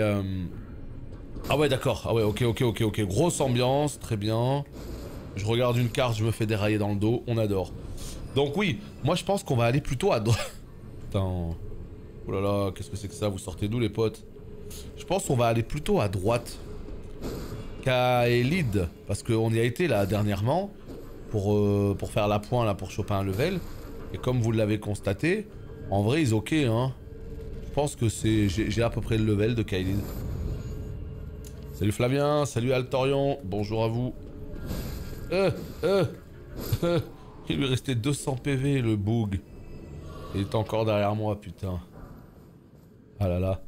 Ah ouais, d'accord. Ah ouais, ok. Grosse ambiance, très bien. Je regarde une carte, je me fais dérailler dans le dos, on adore. Donc oui, moi je pense qu'on va aller plutôt à droite. Putain... Oh là là, qu'est-ce que c'est que ça? Vous sortez d'où les potes? Je pense qu'on va aller plutôt à droite qu'à Elide. Parce qu'on y a été là dernièrement pour faire la pointe là, pour choper un level. Et comme vous l'avez constaté, en vrai ils ok hein. Je pense que j'ai à peu près le level de Kaelid. Salut Flavien, salut Altorion, bonjour à vous. Euh, euh, euh. Il lui restait 200 PV, le boug. Il est encore derrière moi, putain. Ah là là.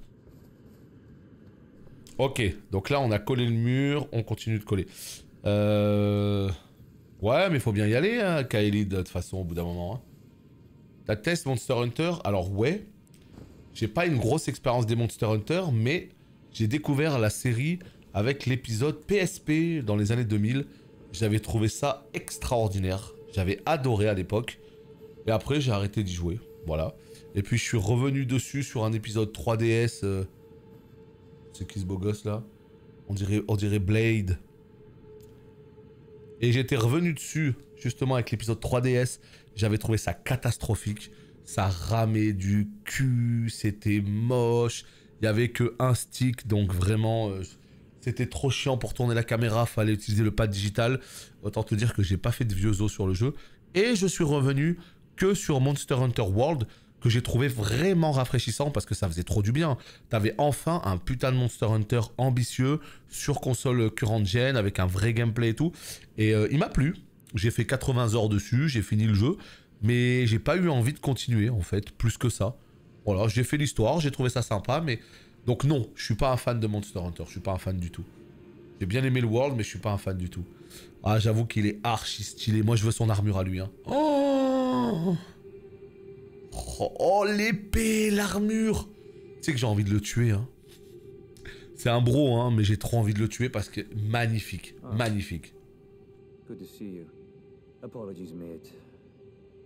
Ok, donc là on a collé le mur, on continue de coller. Ouais, mais faut bien y aller, hein, Kaeli, de toute façon, au bout d'un moment. Hein. T'as test Monster Hunter? Alors ouais, j'ai pas une grosse expérience des Monster Hunter, mais j'ai découvert la série avec l'épisode PSP dans les années 2000. J'avais trouvé ça extraordinaire. J'avais adoré à l'époque. Et après, j'ai arrêté d'y jouer. Voilà. Et puis, je suis revenu dessus sur un épisode 3DS. C'est qui ce beau gosse là? On dirait Blade. Et j'étais revenu dessus, justement, avec l'épisode 3DS. J'avais trouvé ça catastrophique. Ça ramait du cul, c'était moche. Il y avait que un stick, donc vraiment, c'était trop chiant pour tourner la caméra. Fallait utiliser le pad digital. Autant te dire que j'ai pas fait de vieux os sur le jeu. Et je suis revenu que sur Monster Hunter World, que j'ai trouvé vraiment rafraîchissant parce que ça faisait trop du bien. T'avais enfin un putain de Monster Hunter ambitieux sur console current gen avec un vrai gameplay et tout. Et il m'a plu. J'ai fait 80 heures dessus, j'ai fini le jeu. Mais j'ai pas eu envie de continuer en fait, plus que ça. Voilà, j'ai fait l'histoire, j'ai trouvé ça sympa, mais... Donc non, je suis pas un fan de Monster Hunter, je suis pas un fan du tout. J'ai bien aimé le World, mais je suis pas un fan du tout. Ah, j'avoue qu'il est archi stylé. Moi, je veux son armure à lui, hein. Oh, oh l'épée, l'armure. Tu sais que j'ai envie de le tuer, hein. C'est un bro, hein, mais j'ai trop envie de le tuer parce que... Magnifique, magnifique. Good to see you. Apologies, mate.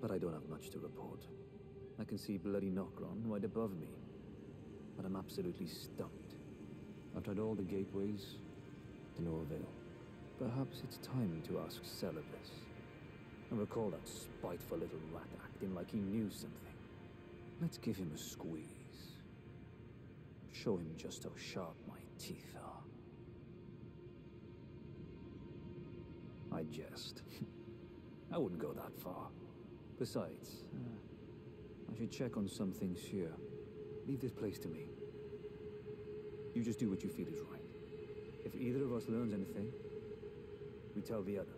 But I don't have much to report. I can see bloody Nokron right above me. But I'm absolutely stumped. I've tried all the gateways, to no avail. Perhaps it's time to ask Celebus. I recall that spiteful little rat acting like he knew something. Let's give him a squeeze. Show him just how sharp my teeth are. I jest. I wouldn't go that far. Besides, I should check on some things here. Leave this place to me. You just do what you feel is right. If either of us learns anything, we tell the other.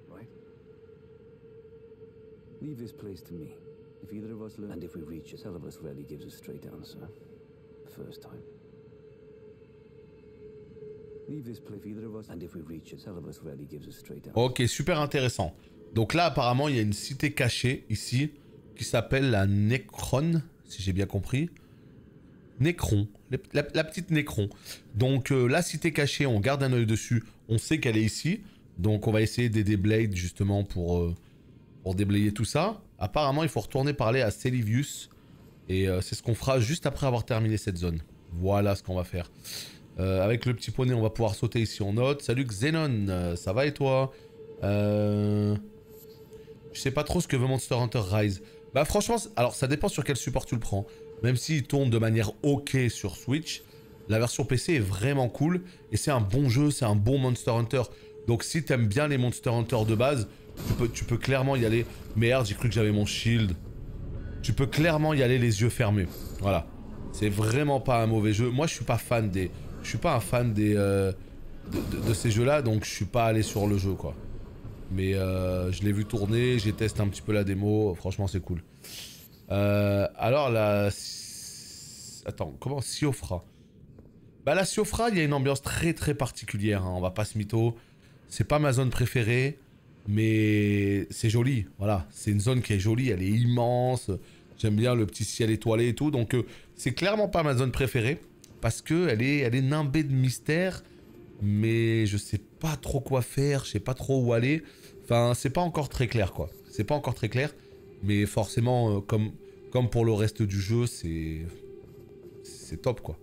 Right? Leave this place to me. If either of us learn... And if we reach it, Celebus rarely gives a straight answer. The first time. Leave this place if either of us... And if we reach it, Celebus rarely gives a straight answer. Ok, super intéressant. Donc là, apparemment, il y a une cité cachée, ici, qui s'appelle la Necron, si j'ai bien compris. Necron, la petite Necron. Donc la cité cachée, on garde un œil dessus, on sait qu'elle est ici. Donc on va essayer d'aider Blade, justement, pour déblayer tout ça. Apparemment, il faut retourner parler à Celivius. Et c'est ce qu'on fera juste après avoir terminé cette zone. Voilà ce qu'on va faire. Avec le petit poney, on va pouvoir sauter ici, on note. Salut Xenon, ça va et toi? Je sais pas trop ce que veut Monster Hunter Rise. Bah franchement, alors ça dépend sur quel support tu le prends. Même s'il tourne de manière ok sur Switch, la version PC est vraiment cool. Et c'est un bon jeu, c'est un bon Monster Hunter. Donc si t'aimes bien les Monster Hunter de base, tu peux clairement y aller. Merde, j'ai cru que j'avais mon shield. Tu peux clairement y aller les yeux fermés. Voilà. C'est vraiment pas un mauvais jeu. Moi je suis pas fan des... Je suis pas un fan des... de ces jeux-là, donc je suis pas allé sur le jeu quoi. Mais je l'ai vu tourner, j'ai testé un petit peu la démo, franchement c'est cool. Alors la... Attends, comment Siofra? Bah la Siofra, il y a une ambiance très très particulière, hein, on va pas se mytho. C'est pas ma zone préférée, mais c'est joli, voilà. C'est une zone qui est jolie, elle est immense. J'aime bien le petit ciel étoilé et tout, donc c'est clairement pas ma zone préférée. Parce que elle est nimbée de mystère. Mais je sais pas trop quoi faire, je sais pas trop où aller. Enfin, c'est pas encore très clair quoi. C'est pas encore très clair. Mais forcément, comme pour le reste du jeu, c'est top quoi.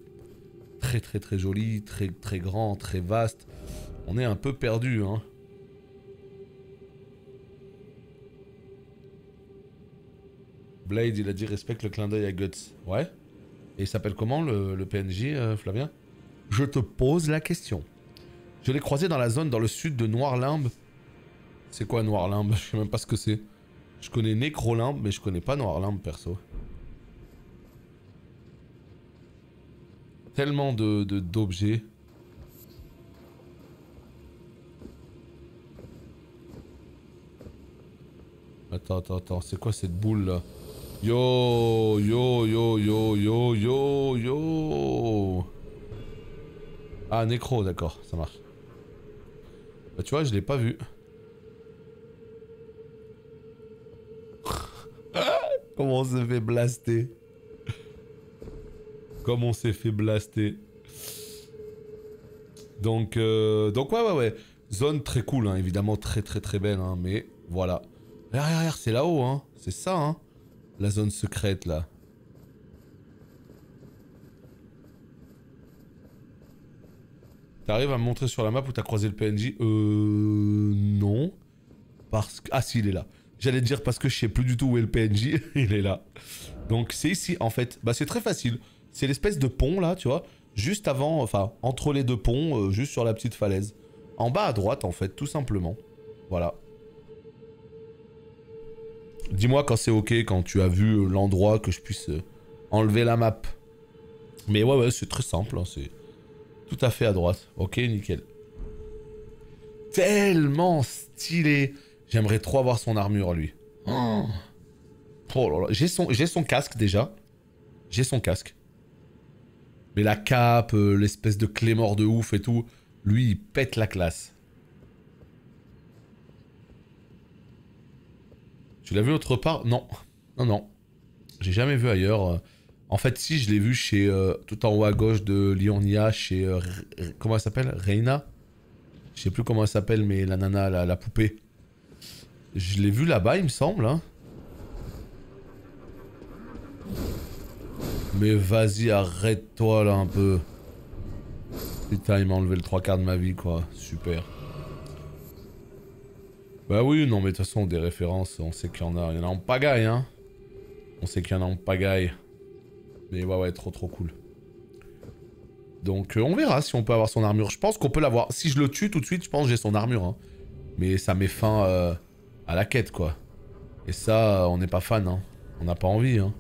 Très très très joli, très très grand, très vaste. On est un peu perdu hein. Blade, il a dit respecte le clin d'œil à Guts. Ouais. Et il s'appelle comment le PNJ, Flavien? Je te pose la question. Je l'ai croisé dans la zone dans le sud de Noirlimbe. C'est quoi Noirlimbe? Je sais même pas ce que c'est. Je connais Nécrolimbe, mais je connais pas Noirlimbe perso. Tellement d'objets. Attends, c'est quoi cette boule là? Yo, yo, yo, yo, yo, yo, yo. Ah, nécro, d'accord, ça marche. Bah tu vois, je l'ai pas vu. Comment on s'est fait blaster. Comme on s'est fait blaster. Donc ouais. Zone très cool, hein, évidemment très belle, hein, mais voilà. Regarde, c'est là-haut, hein. C'est ça, hein. La zone secrète, là. T'arrives à me montrer sur la map où t'as croisé le PNJ? Non. Parce que... Ah si, il est là. J'allais te dire parce que je sais plus du tout où est le PNJ. Il est là. Donc c'est ici, en fait. Bah c'est très facile. C'est l'espèce de pont, là, tu vois. Juste avant, enfin, entre les deux ponts, juste sur la petite falaise. En bas à droite, en fait, tout simplement. Voilà. Dis-moi quand c'est ok, quand tu as vu l'endroit, que je puisse enlever la map. Mais ouais, c'est très simple, hein, c'est tout à fait à droite. Ok, nickel. Tellement stylé. J'aimerais trop avoir son armure, lui. Oh là là. J'ai son casque, déjà. J'ai son casque. Mais la cape, l'espèce de clé-mort de ouf et tout, lui, il pète la classe. Tu l'as vu autre part? Non. Non. J'ai jamais vu ailleurs. En fait, si, je l'ai vu chez... tout en haut à gauche de Liurnia, chez... comment elle s'appelle? Reina? Je sais plus comment elle s'appelle, mais la nana, la poupée. Je l'ai vu là-bas, il me semble. Hein. Mais vas-y, arrête-toi là un peu. Putain, il m'a enlevé le 3/4 de ma vie, quoi. Super. Bah oui, non, mais de toute façon, des références, on sait qu'il y en a. Il y en a en pagaille, hein. On sait qu'il y en a en pagaille. Mais ouais, trop cool. Donc, on verra si on peut avoir son armure. Je pense qu'on peut l'avoir. Si je le tue tout de suite, je pense que j'ai son armure. Hein. Mais ça met fin à la quête, quoi. Et ça, on n'est pas fan, hein. On n'a pas envie, hein.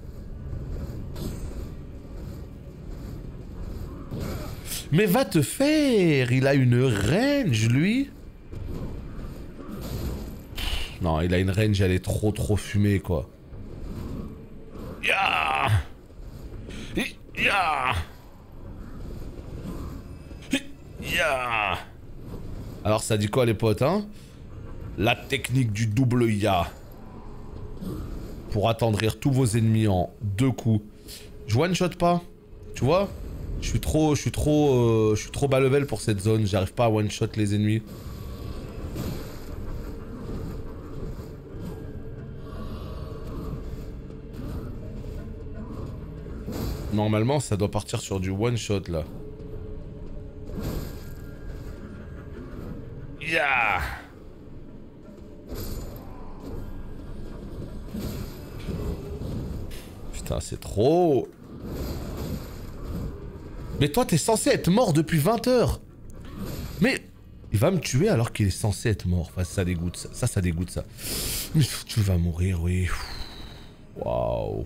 Mais va te faire! Il a une range, lui! Non, il a une range, elle est trop fumée, quoi. Ya! Ya! Ya! Alors, ça dit quoi, les potes, hein? La technique du double ya. Pour attendrir tous vos ennemis en 2 coups. Je one-shot pas. Tu vois? Je suis trop bas level pour cette zone. J'arrive pas à one-shot les ennemis. Normalement, ça doit partir sur du one-shot, là. Ya! Putain, c'est trop... Mais toi, t'es censé être mort depuis 20 heures. Mais il va me tuer alors qu'il est censé être mort. Enfin, ça dégoûte, ça dégoûte, ça. Mais tu vas mourir, oui. Waouh.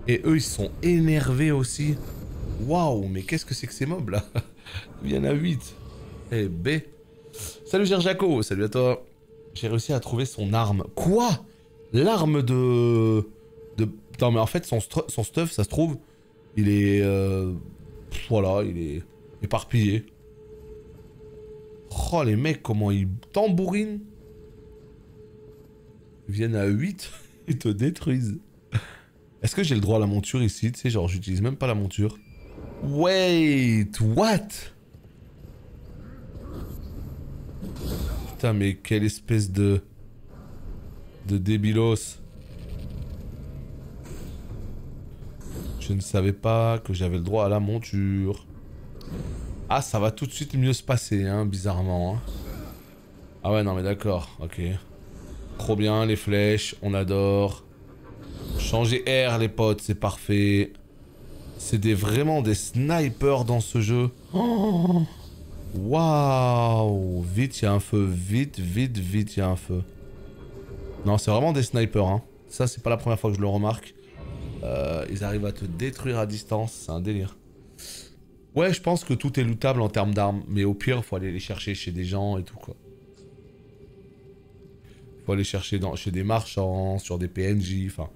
Et eux, ils sont énervés aussi. Waouh, mais qu'est-ce que c'est que ces mobs, là? Il y en a 8. Eh, B. Salut, Gerjaco, salut à toi. J'ai réussi à trouver son arme. Quoi? L'arme de... Non, mais en fait, son stuff, ça se trouve... Il est... Voilà, il est éparpillé. Oh, les mecs, comment ils tambourinent. Ils viennent à 8, ils te détruisent. Est-ce que j'ai le droit à la monture ici? Tu sais, genre, j'utilise même pas la monture. Wait, what? Putain, mais quelle espèce de débilos. Je ne savais pas que j'avais le droit à la monture. Ah, ça va tout de suite mieux se passer, hein, bizarrement. Hein. Ah ouais, non, mais d'accord, ok. Trop bien, les flèches, on adore. Changer R, les potes, c'est parfait. C'est vraiment des snipers dans ce jeu. Oh, waouh. Vite, il y a un feu. Vite, il y a un feu. Non, c'est vraiment des snipers, hein. Ça, c'est pas la première fois que je le remarque. Ils arrivent à te détruire à distance, c'est un délire. Ouais, je pense que tout est lootable en termes d'armes, mais au pire, faut aller les chercher chez des gens et tout, quoi. Faut aller chercher chez des marchands, sur des PNJ, enfin...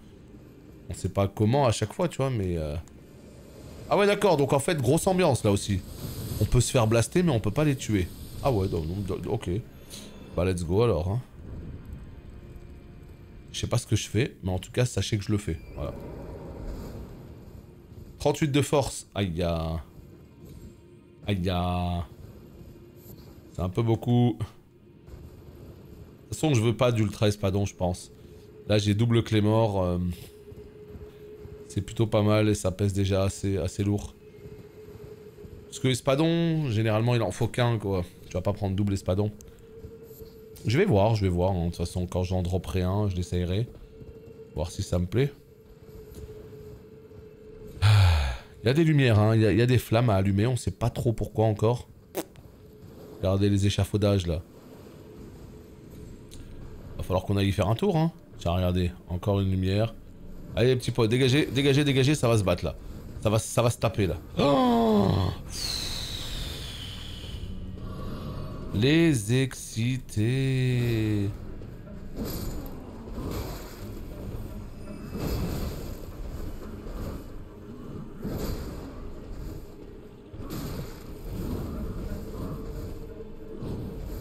On sait pas comment à chaque fois, tu vois, mais... Ah ouais, d'accord, donc en fait, grosse ambiance, là aussi. On peut se faire blaster, mais on peut pas les tuer. Ah ouais, ok. Bah, let's go, alors, hein. Je sais pas ce que je fais, mais en tout cas, sachez que je le fais, voilà. 38 de force, aïe ya. Aïe ya. C'est un peu beaucoup. De toute façon, je veux pas d'ultra espadon, je pense. Là, j'ai double Claymore. C'est plutôt pas mal et ça pèse déjà assez lourd. Parce que espadon, généralement, il en faut qu'un, quoi. Tu vas pas prendre double espadon. Je vais voir. Hein. De toute façon, quand j'en dropperai un, je l'essayerai. Voir si ça me plaît. Il y a des lumières, hein. Il y a des flammes à allumer. On sait pas trop pourquoi encore. Regardez les échafaudages, là. Va falloir qu'on aille y faire un tour, hein. Tiens, regardez. Encore une lumière. Allez, les petits potes. Dégagez. Ça va se battre, là. Ça va se taper, là. Oh, les excités.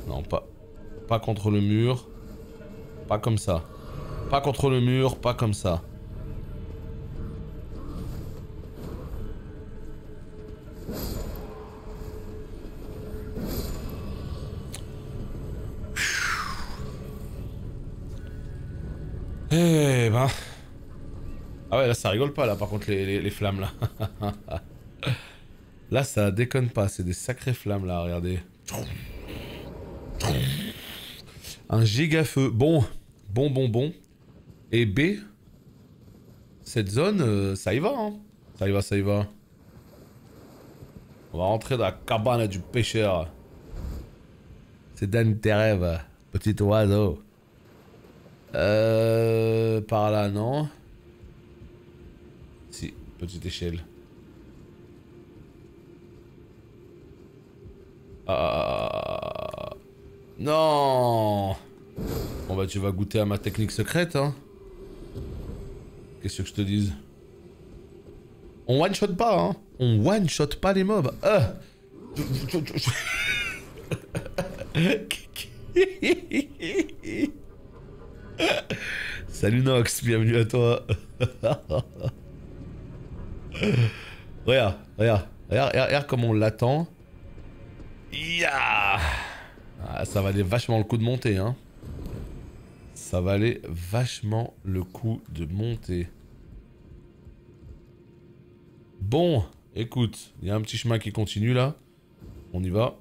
Non, pas contre le mur. Pas comme ça. Pas contre le mur, pas comme ça. Eh ben... Ah ouais, là ça rigole pas là par contre les flammes là. Là ça déconne pas, c'est des sacrées flammes là, regardez. Un giga feu. Bon. Et B, cette zone, ça y va hein. Ça y va. On va rentrer dans la cabane du pêcheur. C'est dans tes rêves, petit oiseau. Par là, non. Si, petite échelle. Non. Bon bah tu vas goûter à ma technique secrète, hein. Qu'est-ce que je te dise? On one shot pas, hein. On one shot pas les mobs. Salut Nox, bienvenue à toi. Regarde comment on l'attend. Yeah. Ah, ça valait vachement le coup de monter, hein. Ça valait vachement le coup de monter. Bon, écoute, il y a un petit chemin qui continue là. On y va.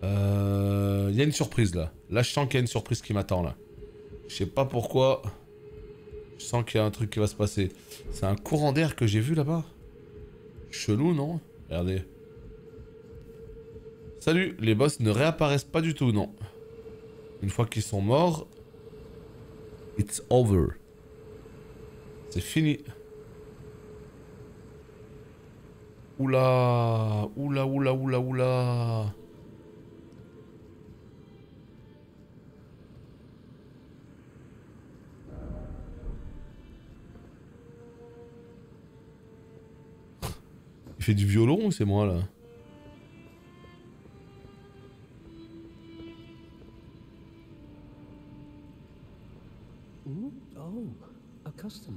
Il y a une surprise là. Là, je sens qu'il y a une surprise qui m'attend là. Je sais pas pourquoi. Je sens qu'il y a un truc qui va se passer. C'est un courant d'air que j'ai vu là-bas. Chelou, non? Regardez. Salut, les boss ne réapparaissent pas du tout, non. Une fois qu'ils sont morts, it's over. C'est fini. Oula. Il fait du violon ou c'est moi là?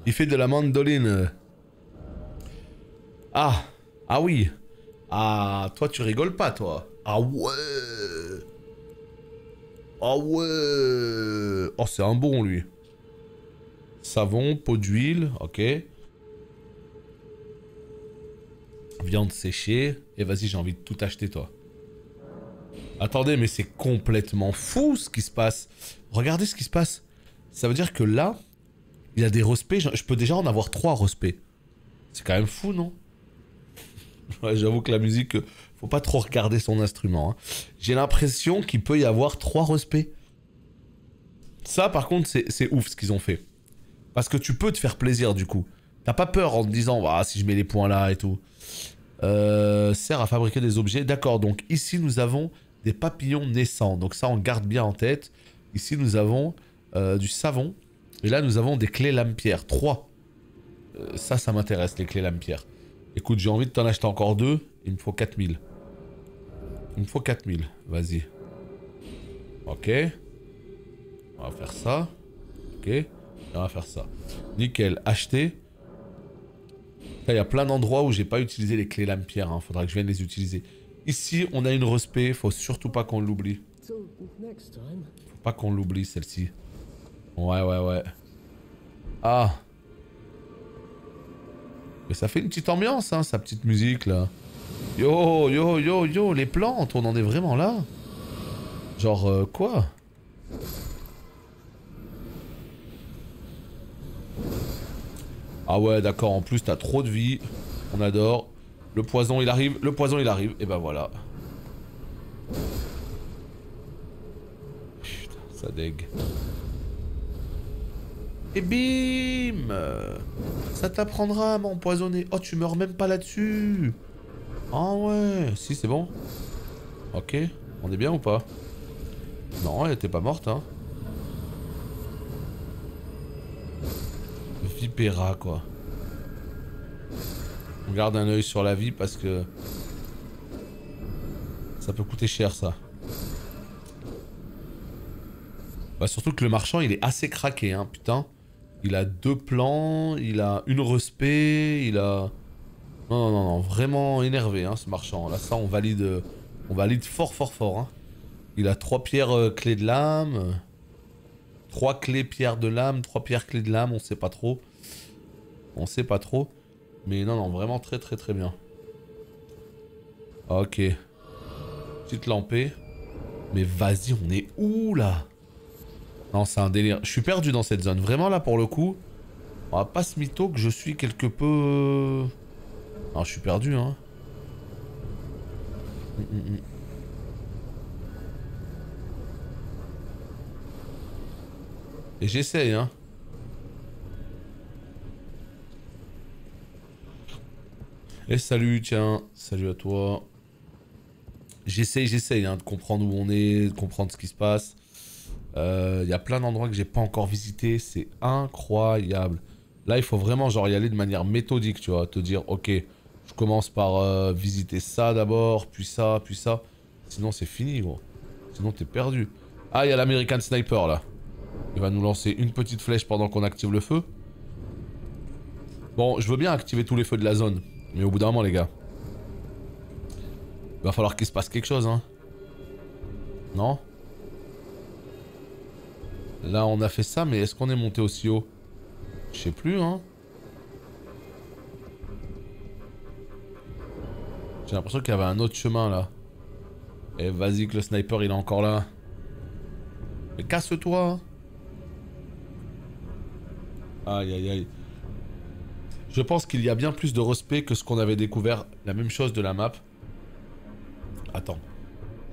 Il fait de la mandoline. Ah. Ah oui. Ah, toi tu rigoles pas toi. Ah ouais. Ah ouais. Oh, c'est un bon lui. Savon, pot d'huile, ok. Viande séchée. Et vas-y, j'ai envie de tout acheter toi. Attendez, mais c'est complètement fou ce qui se passe. Regardez ce qui se passe. Ça veut dire que là, il y a des respects. Je peux déjà en avoir 3 respects. C'est quand même fou, non? Ouais, j'avoue que la musique, faut pas trop regarder son instrument. Hein. J'ai l'impression qu'il peut y avoir 3 respects. Ça, par contre, c'est ouf ce qu'ils ont fait. Parce que tu peux te faire plaisir, du coup. T'as pas peur en te disant, ah, si je mets les points là et tout. Sert à fabriquer des objets. D'accord, donc ici, nous avons des papillons naissants. Donc ça, on garde bien en tête. Ici, nous avons du savon. Et là, nous avons des clés lame-pierre. 3. Ça m'intéresse, les clés lame-pierre. Écoute, j'ai envie de t'en acheter encore 2. Il me faut 4000. Il me faut 4000. Vas-y. Ok. On va faire ça. Ok. Et on va faire ça. Nickel. Acheter. Là, il y a plein d'endroits où j'ai pas utilisé les clés lame-pierre. Hein. Faudra que je vienne les utiliser. Ici, on a une respect. Faut surtout pas qu'on l'oublie. Faut pas qu'on l'oublie, celle-ci. Ouais. Ah. Mais ça fait une petite ambiance, hein, sa petite musique, là. Yo, les plantes, on en est vraiment là. Genre, quoi? Ah ouais, d'accord, en plus, t'as trop de vie. On adore. Le poison, il arrive. Et ben voilà. Putain, ça dégue. Et bim! Ça t'apprendra à m'empoisonner. Oh, tu meurs même pas là-dessus. Ah ouais. Si, c'est bon. Ok. On est bien ou pas? Non, elle était pas morte, hein. Vipera, quoi. On garde un œil sur la vie parce que... ça peut coûter cher, ça. Bah, surtout que le marchand, il est assez craqué, hein, putain. Il a 2 plans, il a une respect, il a... Non, vraiment énervé, hein, ce marchand. Là, ça, on valide fort, hein. Il a 3 pierres clés de lame, 3 clés pierres de lame, 3 pierres clés de lame, on sait pas trop. Mais non, vraiment très bien. Ok. Petite lampée. Mais vas-y, on est où, là? Non, c'est un délire. Je suis perdu dans cette zone. Vraiment, là, pour le coup, on va pas se mytho que je suis quelque peu... Non, je suis perdu, hein. Et j'essaye, hein. Et salut, tiens. Salut à toi. J'essaye, hein, de comprendre où on est, de comprendre ce qui se passe. Y a plein d'endroits que j'ai pas encore visités, c'est incroyable. Là, il faut vraiment genre y aller de manière méthodique, tu vois, te dire, ok, je commence par visiter ça d'abord, puis ça. Sinon, c'est fini, gros. Sinon, t'es perdu. Ah, il y a l'American Sniper, là. Il va nous lancer une petite flèche pendant qu'on active le feu. Bon, je veux bien activer tous les feux de la zone, mais au bout d'un moment, les gars, il va falloir qu'il se passe quelque chose, hein. Non ? Là, on a fait ça, mais est-ce qu'on est monté aussi haut? Je sais plus, hein. J'ai l'impression qu'il y avait un autre chemin, là. Et vas-y que le sniper, il est encore là. Mais casse-toi. Aïe. Je pense qu'il y a bien plus de respect que ce qu'on avait découvert. La même chose de la map. Attends.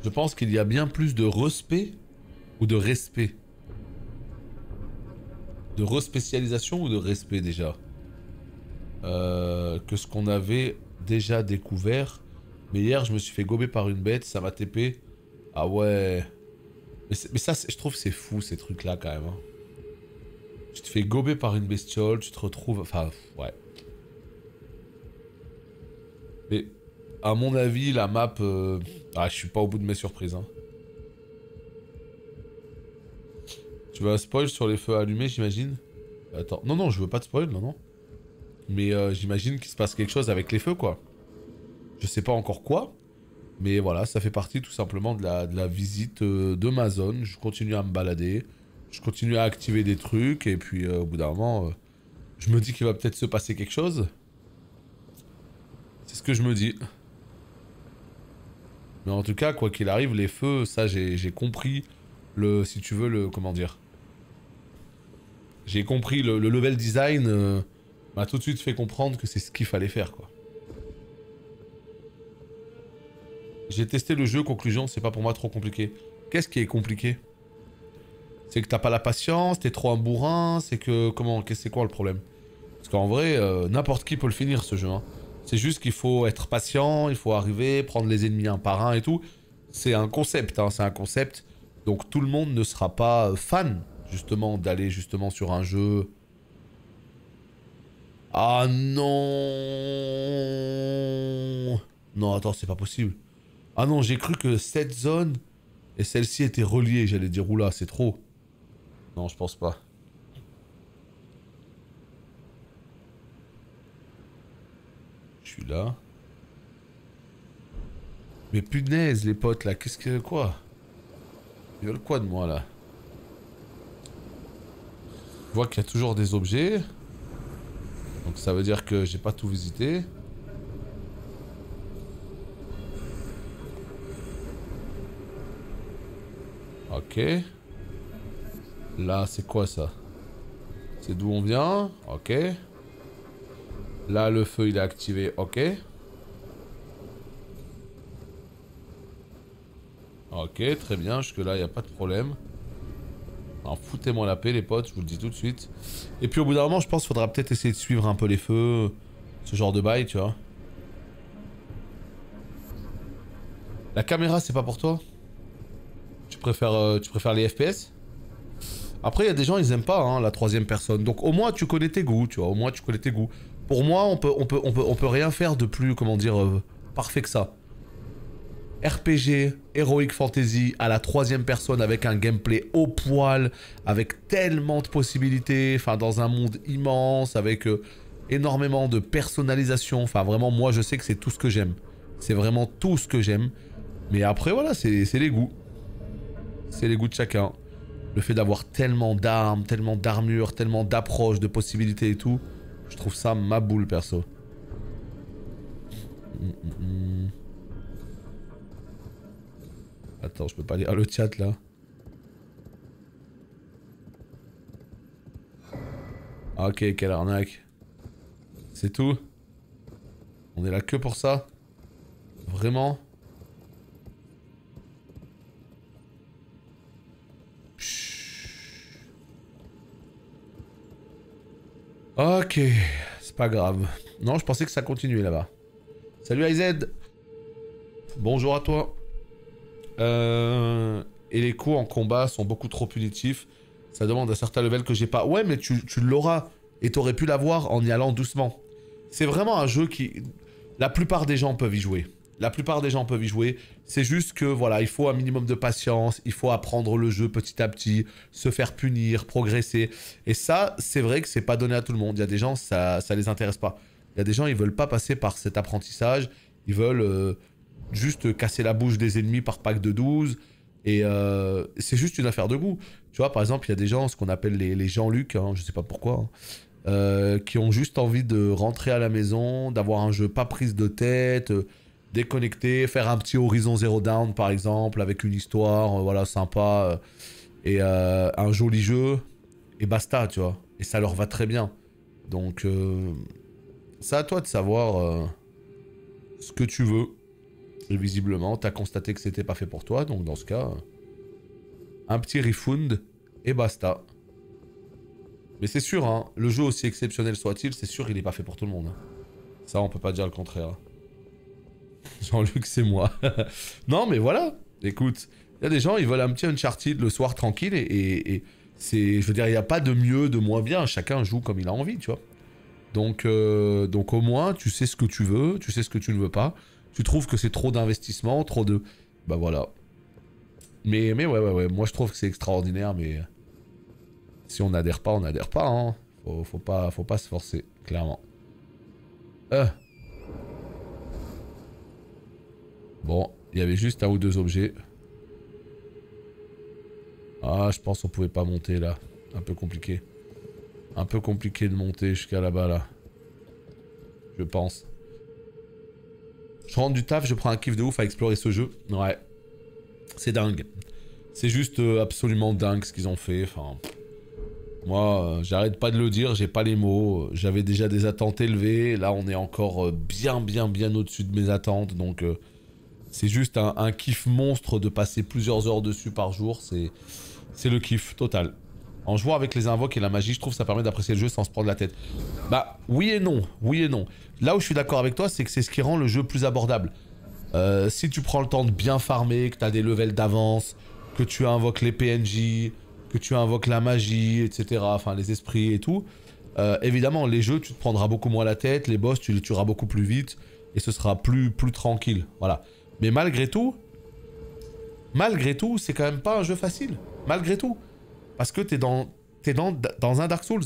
Je pense qu'il y a bien plus de respect ou de respect. De respécialisation ou de respect déjà que ce qu'on avait déjà découvert. Mais hier je me suis fait gober par une bête, ça m'a TP. Ah ouais. Mais ça je trouve c'est fou ces trucs là quand même, hein. Tu te fais gober par une bestiole, tu te retrouves... Enfin ouais. Mais à mon avis la map... Ah je suis pas au bout de mes surprises, hein. Tu vas spoil sur les feux allumés, j'imagine. Attends, non, je veux pas de spoil, non. Mais j'imagine qu'il se passe quelque chose avec les feux, quoi. Je sais pas encore quoi. Mais voilà, ça fait partie tout simplement de la visite de ma zone. Je continue à me balader. Je continue à activer des trucs. Et puis au bout d'un moment, je me dis qu'il va peut-être se passer quelque chose. C'est ce que je me dis. Mais en tout cas, quoi qu'il arrive, les feux, ça j'ai compris si tu veux, comment dire. J'ai compris le level design m'a tout de suite fait comprendre que c'est ce qu'il fallait faire, quoi. J'ai testé le jeu, conclusion, c'est pas pour moi trop compliqué. Qu'est-ce qui est compliqué? C'est que t'as pas la patience, t'es trop un bourrin, c'est que... Comment? C'est quoi le problème? Parce qu'en vrai, n'importe qui peut le finir ce jeu, hein. C'est juste qu'il faut être patient, il faut arriver, prendre les ennemis un par un et tout. C'est un concept, hein, c'est un concept. Donc tout le monde ne sera pas fan, justement, d'aller justement sur un jeu. Ah non. Non, attends, c'est pas possible. Ah non, j'ai cru que cette zone et celle-ci étaient reliées. J'allais dire, oula, c'est trop. Non, je pense pas. Je suis là. Mais punaise, les potes, là, qu'est-ce que... Quoi? Ils veulent quoi de moi, là? Je vois qu'il y a toujours des objets. Donc ça veut dire que j'ai pas tout visité. Ok. Là, c'est quoi, ça? C'est d'où on vient? Ok. Là, le feu, il est activé. Ok. Ok, très bien. Jusque-là, il n'y a pas de problème. Alors, foutez-moi la paix, les potes. Je vous le dis tout de suite. Et puis, au bout d'un moment, je pense qu'il faudra peut-être essayer de suivre un peu les feux. Ce genre de bail, tu vois. La caméra, c'est pas pour toi? Tu préfères les FPS? Après, il y a des gens, ils aiment pas hein, la troisième personne. Donc, au moins, tu connais tes goûts, tu vois. Au moins, tu connais tes goûts. Pour moi, on peut rien faire de plus, comment dire, parfait que ça. RPG, Heroic Fantasy à la troisième personne avec un gameplay au poil, avec tellement de possibilités, enfin dans un monde immense, avec énormément de personnalisation. Enfin vraiment, moi je sais que c'est tout ce que j'aime. C'est vraiment tout ce que j'aime. Mais après voilà, c'est les goûts. C'est les goûts de chacun. Le fait d'avoir tellement d'armes, tellement d'armures, tellement d'approches, de possibilités et tout, je trouve ça ma boule perso. Attends, je peux pas lire le chat là. Ok, quelle arnaque. C'est tout? On est là que pour ça? Vraiment? Ok, c'est pas grave. Non, je pensais que ça continuait là-bas. Salut IZ. Bonjour à toi. Et les coups en combat sont beaucoup trop punitifs. Ça demande un certain level que j'ai pas. Ouais, mais tu l'auras. Et t'aurais pu l'avoir en y allant doucement. C'est vraiment un jeu qui... La plupart des gens peuvent y jouer. La plupart des gens peuvent y jouer. C'est juste que, voilà, il faut un minimum de patience. Il faut apprendre le jeu petit à petit. Se faire punir, progresser. Et ça, c'est vrai que c'est pas donné à tout le monde. Il y a des gens, ça les intéresse pas. Il y a des gens, ils veulent pas passer par cet apprentissage. Ils veulent... juste casser la bouche des ennemis par pack de 12. Et c'est juste une affaire de goût. Tu vois, par exemple, il y a des gens, ce qu'on appelle les Jean-Luc, hein, je sais pas pourquoi, hein, qui ont juste envie de rentrer à la maison, d'avoir un jeu pas prise de tête, déconnecté, faire un petit Horizon Zero Dawn, par exemple, avec une histoire, voilà, sympa, et un joli jeu, et basta, tu vois. Et ça leur va très bien. Donc, c'est à toi de savoir ce que tu veux. Et visiblement, t'as constaté que c'était pas fait pour toi, donc dans ce cas, un petit refund et basta. Mais c'est sûr, hein, le jeu aussi exceptionnel soit-il, c'est sûr il est pas fait pour tout le monde. Hein. Ça, on peut pas dire le contraire. Jean-Luc, c'est moi. Non, mais voilà, écoute, il y a des gens, ils veulent un petit Uncharted le soir tranquille et c'est, je veux dire, il n'y a pas de mieux, de moins bien, chacun joue comme il a envie, tu vois. Donc au moins, tu sais ce que tu veux, tu sais ce que tu ne veux pas. Tu trouves que c'est trop d'investissement, trop de... Bah voilà. Mais ouais, moi je trouve que c'est extraordinaire, mais... Si on n'adhère pas, on n'adhère pas, hein. Faut pas se forcer, clairement. Bon, il y avait juste un ou deux objets. Ah, je pense qu'on pouvait pas monter là. Un peu compliqué. Un peu compliqué de monter jusqu'à là-bas, là. Je pense. Je rentre du taf, je prends un kiff de ouf à explorer ce jeu. Ouais. C'est dingue. C'est juste absolument dingue ce qu'ils ont fait. Enfin... Moi, j'arrête pas de le dire, j'ai pas les mots. J'avais déjà des attentes élevées. Là, on est encore bien au-dessus de mes attentes. Donc, c'est juste un kiff monstre de passer plusieurs heures dessus par jour. C'est le kiff total. En jouant avec les invoques et la magie, je trouve que ça permet d'apprécier le jeu sans se prendre la tête. Bah, oui et non. Oui et non. Là où je suis d'accord avec toi, c'est que c'est ce qui rend le jeu plus abordable. Si tu prends le temps de bien farmer, que tu as des levels d'avance, que tu invoques les PNJ, que tu invoques la magie, etc. Enfin, les esprits et tout. Évidemment, les jeux, tu te prendras beaucoup moins la tête. Les boss, tu les tueras beaucoup plus vite. Et ce sera plus tranquille. Voilà. Mais malgré tout, c'est quand même pas un jeu facile. Malgré tout. Parce que t'es dans un Dark Souls.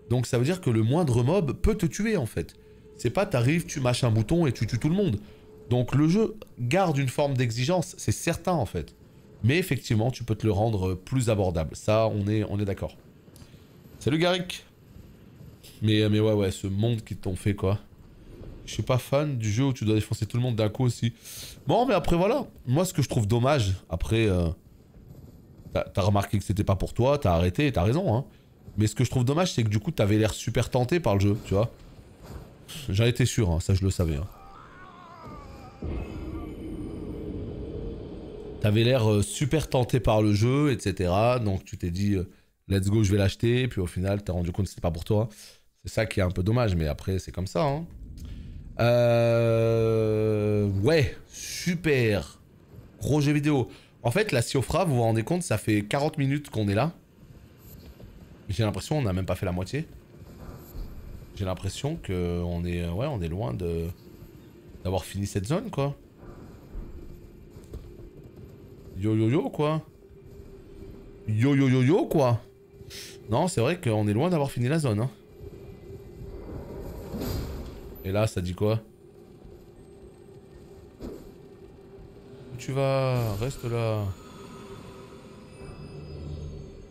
Donc ça veut dire que le moindre mob peut te tuer, en fait. C'est pas t'arrives, tu mâches un bouton et tu tues tout le monde. Donc le jeu garde une forme d'exigence, c'est certain en fait. Mais effectivement, tu peux te le rendre plus abordable. Ça, on est d'accord. Salut Garrick. Mais ouais, ce monde qu'ils t'ont fait quoi. Je suis pas fan du jeu où tu dois défoncer tout le monde d'un coup aussi. Bon, mais après voilà. Moi, ce que je trouve dommage, après... t'as remarqué que c'était pas pour toi, t'as arrêté et t'as raison, hein. Mais ce que je trouve dommage, c'est que du coup, t'avais l'air super tenté par le jeu, tu vois. J'en étais sûr, hein, ça je le savais. Hein. T'avais l'air super tenté par le jeu, etc. Donc tu t'es dit, let's go, je vais l'acheter. Puis au final, t'as rendu compte que c'était pas pour toi. C'est ça qui est un peu dommage, mais après, c'est comme ça. Hein. Ouais, super. Gros jeu vidéo. En fait, la Siofra, vous vous rendez compte, ça fait 40 minutes qu'on est là. J'ai l'impression qu'on n'a même pas fait la moitié. J'ai l'impression qu'on est, ouais, on est loin d'avoir fini cette zone, quoi. Yo yo yo quoi. Yo yo yo yo quoi. Non, c'est vrai qu'on est loin d'avoir fini la zone. Hein. Et là, ça dit quoi? Où tu vas? Reste là.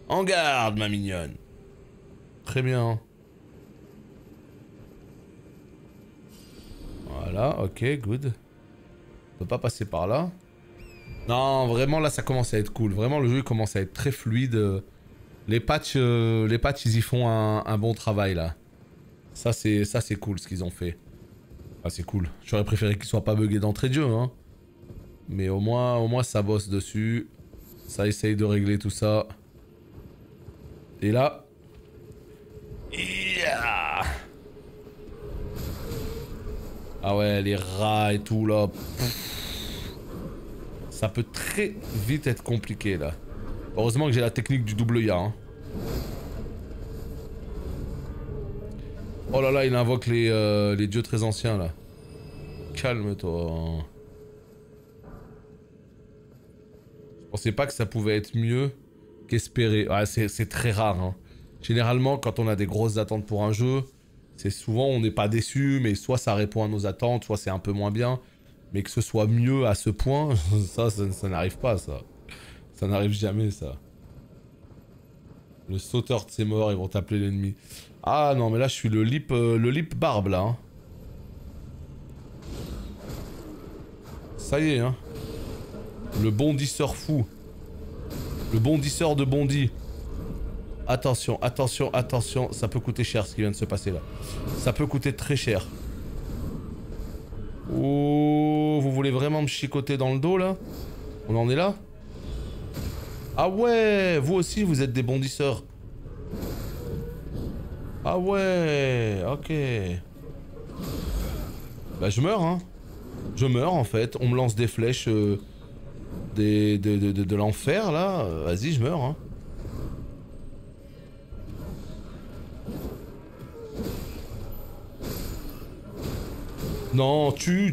En garde, ma mignonne. Très bien. Voilà, ok, good. On peut pas passer par là. Non, vraiment là ça commence à être cool. Vraiment le jeu commence à être très fluide. Les patchs, ils y font un bon travail là. Ça c'est cool ce qu'ils ont fait. Ah c'est cool. J'aurais préféré qu'ils soient pas buggés d'entrée de jeu hein. Mais au moins ça bosse dessus. Ça essaye de régler tout ça. Et là... Yeah. Ah ouais, les rats et tout là. Ça peut très vite être compliqué là. Heureusement que j'ai la technique du double ya. Hein. Oh là là, il invoque les dieux très anciens là. Calme-toi. Je pensais pas que ça pouvait être mieux qu'espérer. Ah, c'est très rare. Hein. Généralement, quand on a des grosses attentes pour un jeu, c'est souvent on n'est pas déçu, mais soit ça répond à nos attentes, soit c'est un peu moins bien. Mais que ce soit mieux à ce point, ça n'arrive pas, ça. Ça n'arrive jamais, ça. Le sauteur de ses morts, ils vont t'appeler l'ennemi. Ah non, mais là, je suis le lip barbe, là. Hein. Ça y est, hein. Le bondisseur fou. Le bondisseur de Bondy. Attention, attention, attention. Ça peut coûter cher, ce qui vient de se passer, là. Ça peut coûter très cher. Oh, vous voulez vraiment me chicoter dans le dos là? On en est là? Ah ouais, vous aussi vous êtes des bondisseurs. Ah ouais, ok. Bah je meurs hein. Je meurs en fait, on me lance des flèches de l'enfer là. Vas-y, je meurs hein. Non, tue.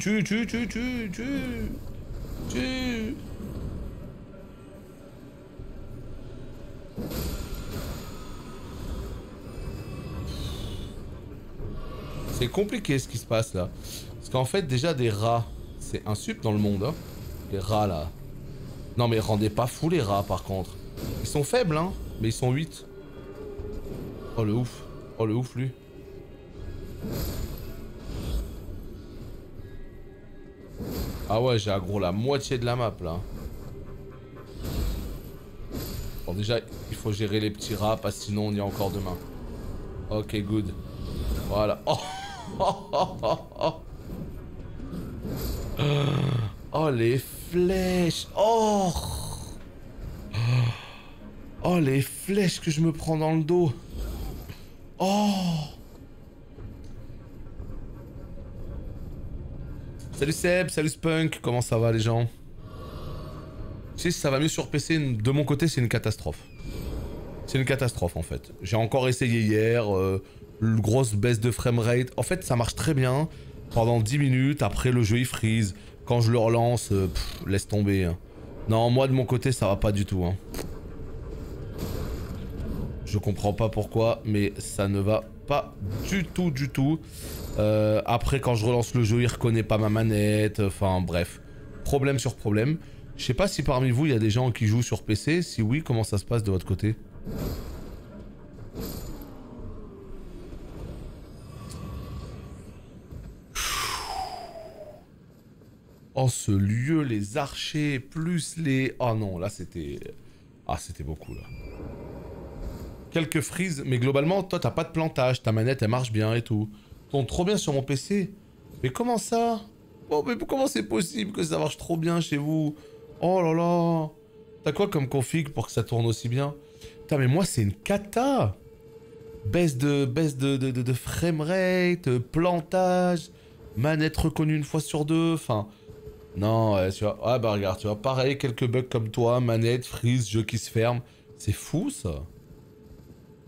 C'est compliqué ce qui se passe là. Parce qu'en fait, déjà des rats, c'est un sup dans le monde, hein. Les rats là. Non mais rendez pas fou les rats par contre. Ils sont faibles, hein, mais ils sont 8. Oh le ouf. Oh le ouf lui. Ah ouais, j'ai aggro la moitié de la map là. Bon déjà, il faut gérer les petits rats parce que sinon on y a encore demain. Ok, good. Voilà. Oh, oh les flèches. Oh les flèches que je me prends dans le dos. Oh. Salut Seb, salut Spunk, comment ça va les gens? Si ça va mieux sur PC, de mon côté c'est une catastrophe. C'est une catastrophe en fait. J'ai encore essayé hier, grosse baisse de framerate. En fait ça marche très bien pendant 10 minutes, après le jeu il freeze. Quand je le relance, laisse tomber. Hein. Non, moi de mon côté ça va pas du tout. Hein. Je comprends pas pourquoi, mais ça ne va pas du tout, du tout. Après, quand je relance le jeu, il reconnaît pas ma manette. Enfin, bref. Problème sur problème. Je sais pas si parmi vous, il y a des gens qui jouent sur PC. Si oui, comment ça se passe de votre côté? Oh, ce lieu, les archers, plus les... Oh non, là, c'était... Ah, c'était beaucoup, là. Quelques frises, mais globalement, toi, t'as pas de plantage. Ta manette, elle marche bien et tout. Tourne trop bien sur mon PC. Mais comment ça? Oh, mais comment c'est possible que ça marche trop bien chez vous? Oh là là. T'as quoi comme config pour que ça tourne aussi bien? Putain, mais moi, c'est une cata. Baisse de framerate, plantage, manette reconnue une fois sur deux, enfin... Non, ouais, tu vois... Ah bah regarde, tu vois, pareil, quelques bugs comme toi, manette, freeze, jeu qui se ferme. C'est fou, ça.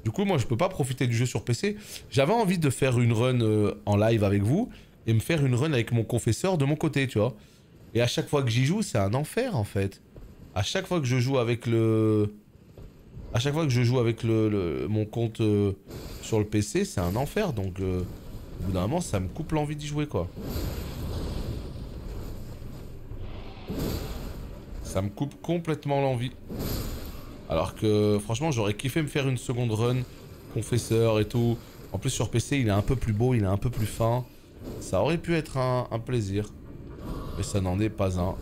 Du coup, moi, je peux pas profiter du jeu sur PC. J'avais envie de faire une run en live avec vous et me faire une run avec mon confesseur de mon côté, tu vois. Et à chaque fois que j'y joue, c'est un enfer, en fait. À chaque fois que je joue avec le... À chaque fois que je joue avec mon compte sur le PC, c'est un enfer. Donc, au bout d'un moment, ça me coupe l'envie d'y jouer, quoi. Ça me coupe complètement l'envie. Alors que franchement j'aurais kiffé me faire une seconde run, confesseur et tout. En plus sur PC il est un peu plus beau, il est un peu plus fin. Ça aurait pu être un plaisir. Mais ça n'en est pas un.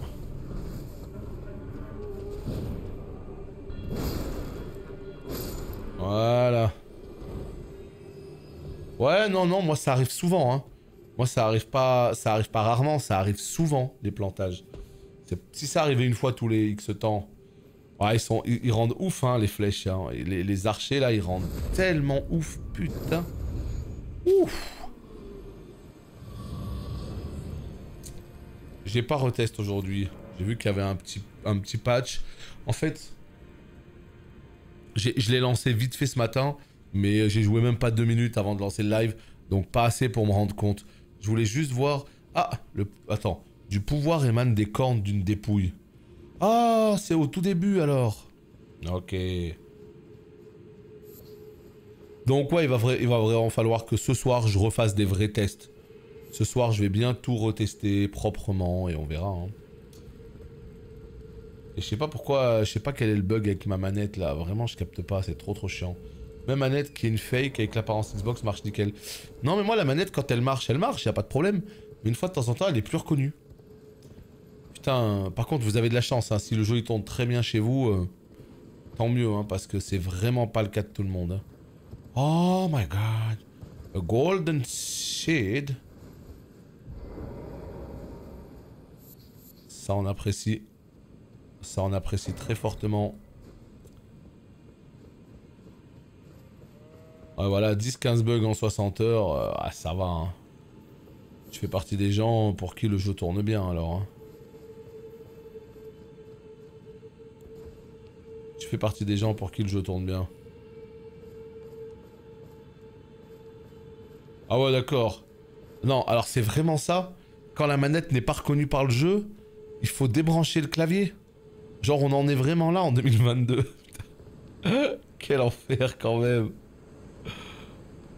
Voilà. Ouais non non, moi ça arrive souvent hein. Moi ça arrive pas rarement, ça arrive souvent les plantages. Si ça arrivait une fois tous les X temps... Ouais, ils rendent ouf, hein, les flèches. Hein. Les archers, là, ils rendent tellement ouf, putain. Ouf. J'ai pas retest aujourd'hui. J'ai vu qu'il y avait un petit patch. En fait, je l'ai lancé vite fait ce matin, mais j'ai joué même pas 2 minutes avant de lancer le live, donc pas assez pour me rendre compte. Je voulais juste voir... Ah, attends. Du pouvoir émane des cornes d'une dépouille. Ah, c'est au tout début alors. Ok. Donc ouais, il va vraiment falloir que ce soir je refasse des vrais tests. Ce soir je vais bien tout retester proprement et on verra. Hein. Et je sais pas pourquoi, je sais pas quel est le bug avec ma manette là. Vraiment je capte pas, c'est trop chiant. Même manette qui est une fake avec l'apparence Xbox marche nickel. Non mais moi la manette quand elle marche, y a pas de problème. Mais une fois de temps en temps elle est plus reconnue. Putain, par contre vous avez de la chance, hein. Si le jeu il tourne très bien chez vous, tant mieux, hein, parce que c'est vraiment pas le cas de tout le monde. Hein. Oh my god, a golden shade. Ça on apprécie très fortement. Ouais, voilà, 10-15 bugs en 60 heures, ah, ça va. Hein. Je fais partie des gens pour qui le jeu tourne bien alors. Hein. Je fais partie des gens pour qui le jeu tourne bien. Ah ouais d'accord. Non, alors c'est vraiment ça. Quand la manette n'est pas reconnue par le jeu, il faut débrancher le clavier. Genre on en est vraiment là en 2022. Quel enfer quand même.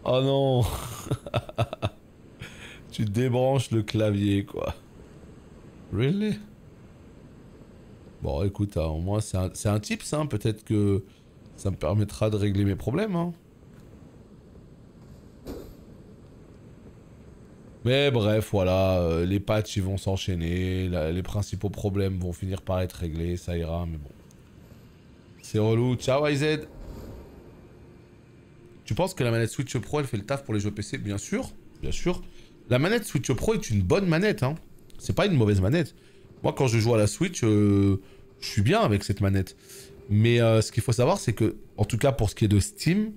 Oh non. Tu débranches le clavier quoi. Really? Bon écoute, hein, moi c'est un tips, hein, peut-être que ça me permettra de régler mes problèmes. Hein. Mais bref, voilà, les patchs ils vont s'enchaîner, les principaux problèmes vont finir par être réglés, ça ira, mais bon. C'est relou, ciao IZ. Tu penses que la manette Switch Pro elle fait le taf pour les jeux PC? Bien sûr, bien sûr. La manette Switch Pro est une bonne manette, hein. C'est pas une mauvaise manette. Moi quand je joue à la Switch, je suis bien avec cette manette. Mais ce qu'il faut savoir c'est que, en tout cas pour ce qui est de Steam,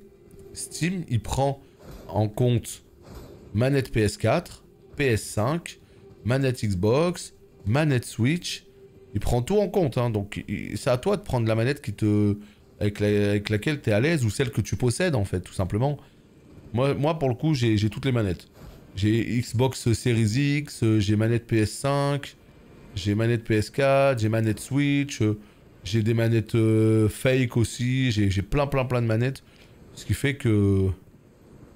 Steam il prend en compte manette PS4, PS5, manette Xbox, manette Switch. Il prend tout en compte, hein, donc c'est à toi de prendre la manette avec laquelle tu es à l'aise ou celle que tu possèdes en fait, tout simplement. Moi pour le coup, j'ai toutes les manettes. J'ai Xbox Series X, j'ai manette PS5, j'ai manette PS4, j'ai manette Switch, j'ai des manettes fake aussi, j'ai plein de manettes. Ce qui fait que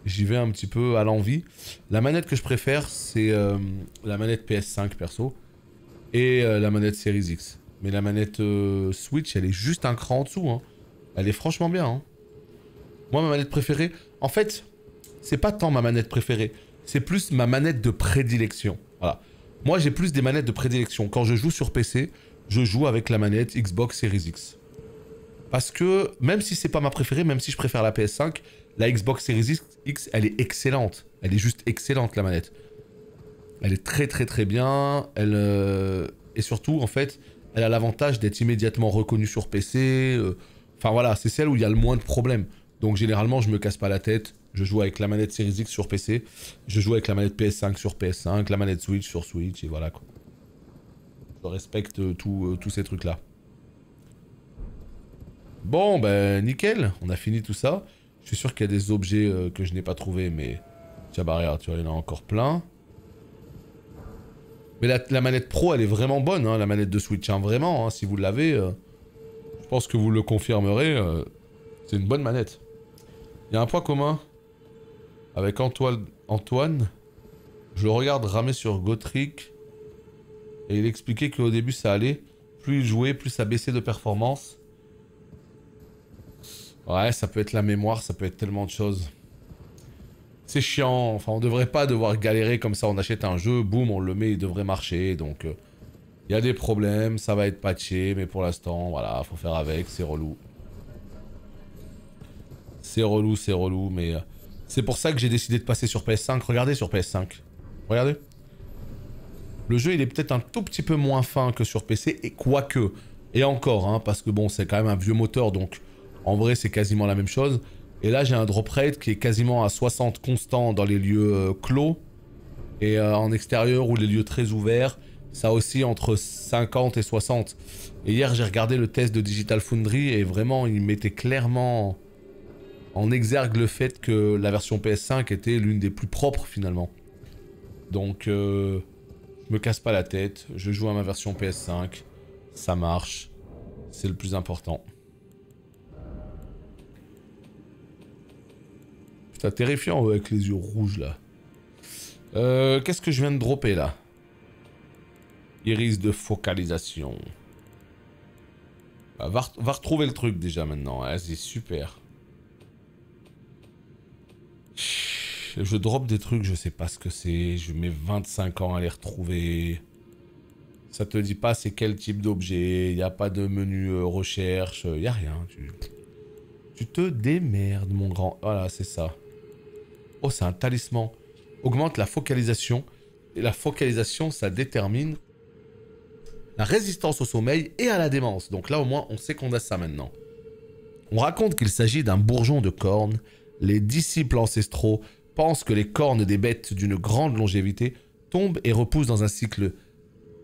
j'y vais un petit peu à l'envie. La manette que je préfère, c'est la manette PS5 perso. Et la manette Series X. Mais la manette Switch, elle est juste un cran en dessous. Hein. Elle est franchement bien. Hein. Moi, ma manette préférée... En fait, c'est pas tant ma manette préférée. C'est plus ma manette de prédilection. Voilà. Moi, j'ai plus des manettes de prédilection. Quand je joue sur PC, je joue avec la manette Xbox Series X. Parce que, même si c'est pas ma préférée, même si je préfère la PS5, la Xbox Series X, elle est excellente. Elle est juste excellente, la manette. Elle est très bien, et surtout en fait, elle a l'avantage d'être immédiatement reconnue sur PC, enfin voilà, c'est celle où il y a le moins de problèmes. Donc généralement je me casse pas la tête, je joue avec la manette Series X sur PC, je joue avec la manette PS5 sur PS5, la manette Switch sur Switch, et voilà quoi. Je respecte tous ces trucs là. Bon ben nickel, on a fini tout ça. Je suis sûr qu'il y a des objets que je n'ai pas trouvés, mais... Tiens bah regarde, tu vois, il y en a encore plein. Mais la manette Pro, elle est vraiment bonne, hein, la manette de Switch, hein, vraiment, hein, si vous l'avez, je pense que vous le confirmerez, c'est une bonne manette. Il y a un point commun avec Antoine, je le regarde ramer sur Gotrek, et il expliquait qu'au début ça allait, plus il jouait, plus ça baissait de performance. Ouais, ça peut être la mémoire, ça peut être tellement de choses. C'est chiant, enfin on devrait pas devoir galérer comme ça, on achète un jeu, boum, on le met, il devrait marcher, donc... Il y a des problèmes, ça va être patché, mais pour l'instant, voilà, faut faire avec, c'est relou. C'est relou, mais... c'est pour ça que j'ai décidé de passer sur PS5, regardez sur PS5. Regardez. Le jeu, il est peut-être un tout petit peu moins fin que sur PC, et quoique. Et encore, hein, parce que bon, c'est quand même un vieux moteur, donc... En vrai, c'est quasiment la même chose. Et là, j'ai un drop rate qui est quasiment à 60 constant dans les lieux clos. Et en extérieur ou les lieux très ouverts, ça oscille entre 50 et 60. Et hier, j'ai regardé le test de Digital Foundry et vraiment, il mettait clairement en exergue le fait que la version PS5 était l'une des plus propres finalement. Donc, je me casse pas la tête, je joue à ma version PS5, ça marche, c'est le plus important. C'est terrifiant avec les yeux rouges là. Qu'est-ce que je viens de dropper là? Iris de focalisation. Bah, va retrouver le truc déjà maintenant. Vas-y, super. Je drop des trucs, je sais pas ce que c'est. Je mets 25 ans à les retrouver. Ça te dit pas c'est quel type d'objet. Il n'y a pas de menu recherche. Il n'y a rien. Tu te démerdes, mon grand. Voilà, c'est ça. Oh, c'est un talisman. Augmente la focalisation. Et la focalisation, ça détermine la résistance au sommeil et à la démence. Donc là, au moins, on sait qu'on a ça maintenant. On raconte qu'il s'agit d'un bourgeon de cornes. Les disciples ancestraux pensent que les cornes des bêtes d'une grande longévité tombent et repoussent dans un cycle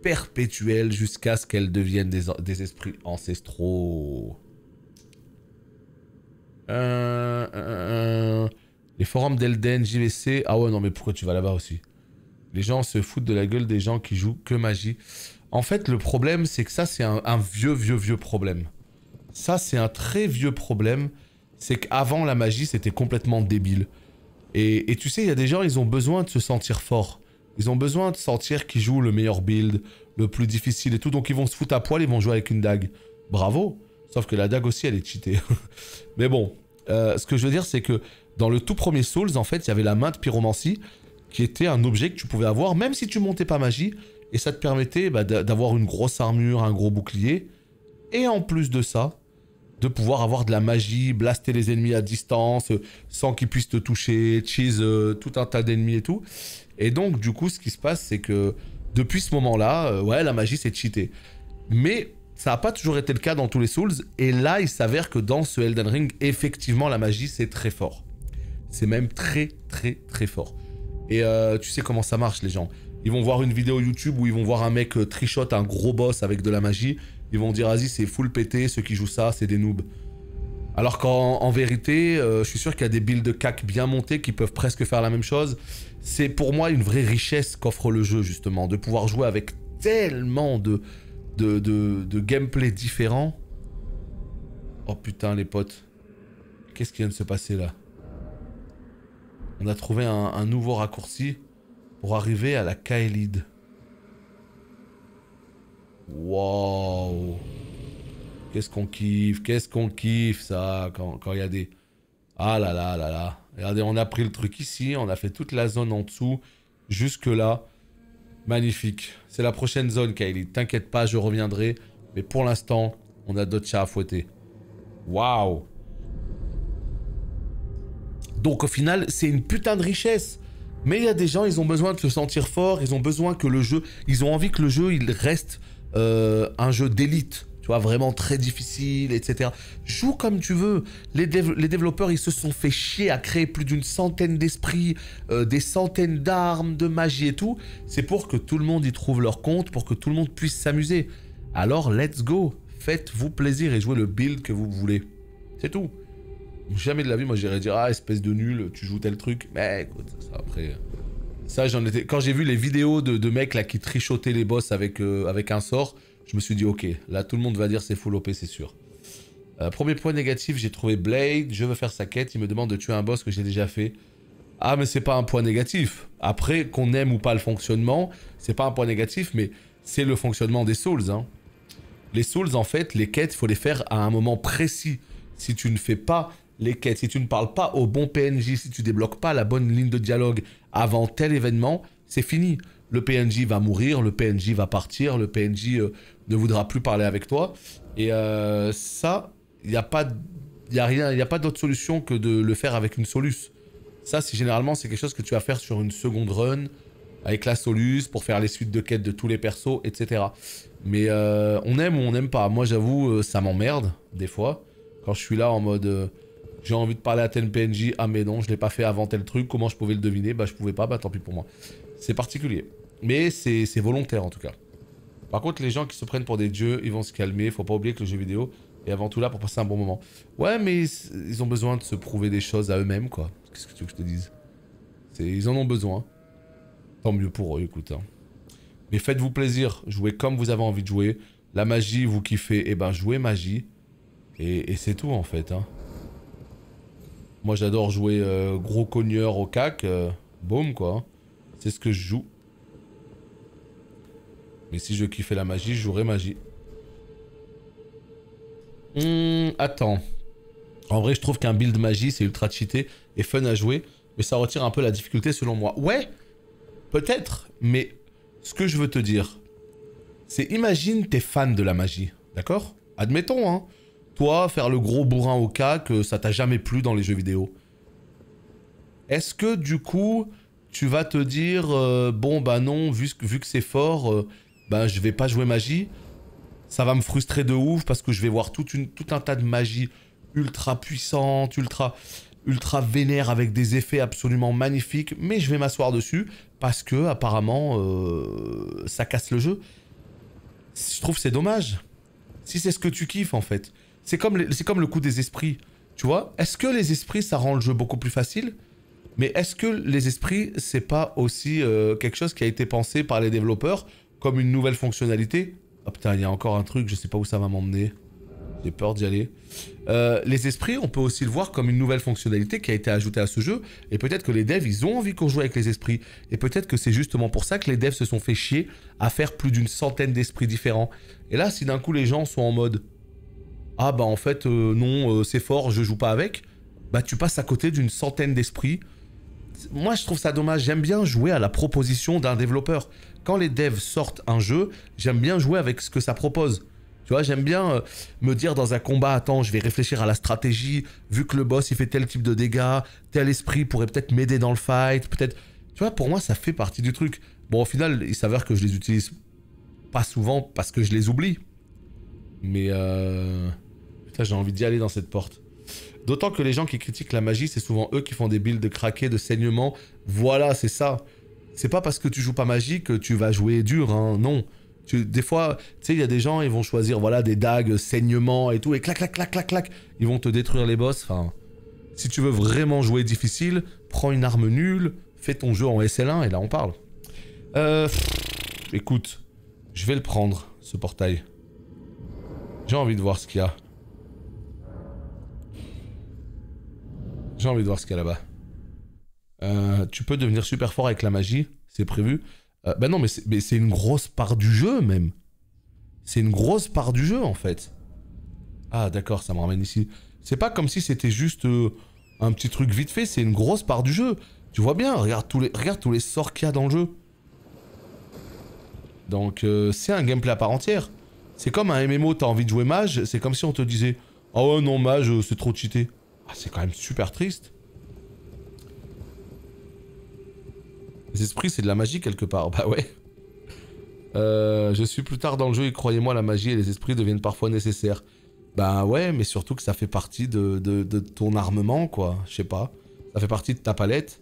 perpétuel jusqu'à ce qu'elles deviennent des esprits ancestraux. Les forums d'Elden, JVC... Ah ouais, non, mais pourquoi tu vas là-bas aussi? Les gens se foutent de la gueule des gens qui jouent que magie. En fait, le problème, c'est que ça, c'est un vieux problème. Ça, c'est un très vieux problème. C'est qu'avant, la magie, c'était complètement débile. Et tu sais, il y a des gens, ils ont besoin de se sentir forts. Ils ont besoin de sentir qu'ils jouent le meilleur build, le plus difficile et tout. Donc, ils vont se foutre à poil, ils vont jouer avec une dague. Bravo. Sauf que la dague aussi, elle est cheatée. Mais bon, ce que je veux dire, c'est que dans le tout premier Souls, en fait, il y avait la main de pyromancie qui était un objet que tu pouvais avoir, même si tu montais pas magie. Et ça te permettait d'avoir une grosse armure, un gros bouclier. Et en plus de ça, de pouvoir avoir de la magie, blaster les ennemis à distance, sans qu'ils puissent te toucher, cheese tout un tas d'ennemis et tout. Et donc, du coup, ce qui se passe, c'est que depuis ce moment-là, ouais, la magie, c'est cheaté. Mais ça n'a pas toujours été le cas dans tous les Souls. Et là, il s'avère que dans ce Elden Ring, effectivement, la magie, c'est très fort. C'est même très fort. Et tu sais comment ça marche, les gens. Ils vont voir une vidéo YouTube où ils vont voir un mec trichote un gros boss avec de la magie. Ils vont dire, vas-y, c'est full pété, ceux qui jouent ça, c'est des noobs. Alors qu'en vérité, je suis sûr qu'il y a des builds de CAC bien montés qui peuvent presque faire la même chose. C'est pour moi une vraie richesse qu'offre le jeu, justement, de pouvoir jouer avec tellement de gameplay différents. Oh putain, les potes. Qu'est-ce qui vient de se passer là? On a trouvé un nouveau raccourci pour arriver à la Kaelid. Waouh! Qu'est-ce qu'on kiffe ça quand il y a des... Ah là là là là. Regardez, on a pris le truc ici, on a fait toute la zone en dessous, jusque là. Magnifique. C'est la prochaine zone, Kaelid. T'inquiète pas, je reviendrai. Mais pour l'instant, on a d'autres chats à fouetter. Waouh! Donc au final, c'est une putain de richesse. Mais il y a des gens, ils ont besoin de se sentir forts, ils ont besoin que le jeu... Ils ont envie que le jeu, il reste un jeu d'élite. Tu vois, vraiment très difficile, etc. Joue comme tu veux. Les développeurs, ils se sont fait chier à créer plus d'une centaine d'esprits, des centaines d'armes, de magie et tout. C'est pour que tout le monde y trouve leur compte, pour que tout le monde puisse s'amuser. Alors, let's go. Faites-vous plaisir et jouez le build que vous voulez. C'est tout. Jamais de la vie, moi, j'irais dire, ah, espèce de nul, tu joues tel truc. Mais écoute, ça après... Ça, j'en étais... Quand j'ai vu les vidéos de mecs là qui trichotaient les boss avec un sort, je me suis dit, ok, là tout le monde va dire c'est full OP, c'est sûr. Premier point négatif, j'ai trouvé Blade, je veux faire sa quête, il me demande de tuer un boss que j'ai déjà fait. Ah, mais c'est pas un point négatif. Après, qu'on aime ou pas le fonctionnement, c'est pas un point négatif, mais c'est le fonctionnement des Souls. Hein. Les Souls, en fait, les quêtes, il faut les faire à un moment précis. Si tu ne fais pas les quêtes, si tu ne parles pas au bon PNJ, si tu débloques pas la bonne ligne de dialogue avant tel événement, c'est fini. Le PNJ va mourir, le PNJ va partir, le PNJ ne voudra plus parler avec toi. Et ça, il n'y a pas d'autre solution que de le faire avec une Solus. Ça, généralement, c'est quelque chose que tu vas faire sur une seconde run, avec la Solus, pour faire les suites de quêtes de tous les persos, etc. Mais on aime ou on n'aime pas. Moi, j'avoue, ça m'emmerde, des fois. Quand je suis là en mode... j'ai envie de parler à tel PNJ, ah mais non, je l'ai pas fait avant tel truc, comment je pouvais le deviner? Bah je pouvais pas, bah tant pis pour moi. C'est particulier. Mais c'est volontaire en tout cas. Par contre, les gens qui se prennent pour des dieux, ils vont se calmer, faut pas oublier que le jeu vidéo est avant tout là pour passer un bon moment. Ouais, mais ils ont besoin de se prouver des choses à eux-mêmes, quoi. Qu'est-ce que tu veux que je te dise? Ils en ont besoin. Tant mieux pour eux, écoute. Hein. Mais faites-vous plaisir, jouez comme vous avez envie de jouer. La magie, vous kiffez, et ben jouez magie. Et c'est tout en fait, hein. Moi j'adore jouer gros cogneur au cac, boum quoi. C'est ce que je joue. Mais si je kiffais la magie, je jouerais magie. Attends. En vrai je trouve qu'un build magie c'est ultra cheaté et fun à jouer. Mais ça retire un peu la difficulté selon moi. Ouais, peut-être. Mais ce que je veux te dire, c'est imagine t'es fan de la magie. D'accord? Admettons hein. Toi, faire le gros bourrin au cac, ça t'a jamais plu dans les jeux vidéo. Est-ce que du coup, tu vas te dire, bon bah non, vu que c'est fort, bah je vais pas jouer magie. Ça va me frustrer de ouf parce que je vais voir tout un tas de magie ultra puissante, ultra vénère avec des effets absolument magnifiques. Mais je vais m'asseoir dessus parce que apparemment, ça casse le jeu. Je trouve que c'est dommage. Si c'est ce que tu kiffes en fait. C'est comme le coup des esprits, tu vois. Est-ce que les esprits, ça rend le jeu beaucoup plus facile? Mais est-ce que les esprits, c'est pas aussi quelque chose qui a été pensé par les développeurs comme une nouvelle fonctionnalité? Oh putain, il y a encore un truc, je sais pas où ça va m'emmener. J'ai peur d'y aller. Les esprits, on peut aussi le voir comme une nouvelle fonctionnalité qui a été ajoutée à ce jeu. Et peut-être que les devs, ils ont envie qu'on joue avec les esprits. Et peut-être que c'est justement pour ça que les devs se sont fait chier à faire plus d'une centaine d'esprits différents. Et là, si d'un coup les gens sont en mode... Ah bah en fait non c'est fort, je joue pas avec. Bah tu passes à côté d'une centaine d'esprits. Moi je trouve ça dommage, j'aime bien jouer à la proposition d'un développeur. Quand les devs sortent un jeu, j'aime bien jouer avec ce que ça propose. Tu vois, j'aime bien me dire dans un combat, attends, je vais réfléchir à la stratégie, vu que le boss il fait tel type de dégâts, tel esprit pourrait peut-être m'aider dans le fight, peut-être... Tu vois, pour moi ça fait partie du truc. Bon au final, il s'avère que je les utilise pas souvent parce que je les oublie. Mais putain, j'ai envie d'y aller dans cette porte. D'autant que les gens qui critiquent la magie, c'est souvent eux qui font des builds de craqués, de saignement. Voilà, c'est ça. c'est pas parce que tu joues pas magie que tu vas jouer dur, hein, non. Des fois, tu sais, il y a des gens, ils vont choisir, voilà, des dagues, saignement et tout, et clac, clac, clac, clac, clac, ils vont te détruire les boss, enfin... Si tu veux vraiment jouer difficile, prends une arme nulle, fais ton jeu en SL1, et là on parle. Écoute, je vais le prendre, ce portail. J'ai envie de voir ce qu'il y a. J'ai envie de voir ce qu'il y a là-bas. Tu peux devenir super fort avec la magie, c'est prévu. Bah non, mais c'est une grosse part du jeu, même. C'est une grosse part du jeu, en fait. Ah, d'accord, ça me ramène ici. C'est pas comme si c'était juste un petit truc vite fait, c'est une grosse part du jeu. Tu vois bien, regarde tous les sorts qu'il y a dans le jeu. Donc, c'est un gameplay à part entière. C'est comme un MMO, t'as envie de jouer mage, c'est comme si on te disait « Ah ouais, non, mage, c'est trop cheaté. » Ah, c'est quand même super triste. Les esprits, c'est de la magie quelque part. Bah ouais. Je suis plus tard dans le jeu et croyez-moi, la magie et les esprits deviennent parfois nécessaires. Bah ouais, mais surtout que ça fait partie de ton armement, quoi. Je sais pas. Ça fait partie de ta palette.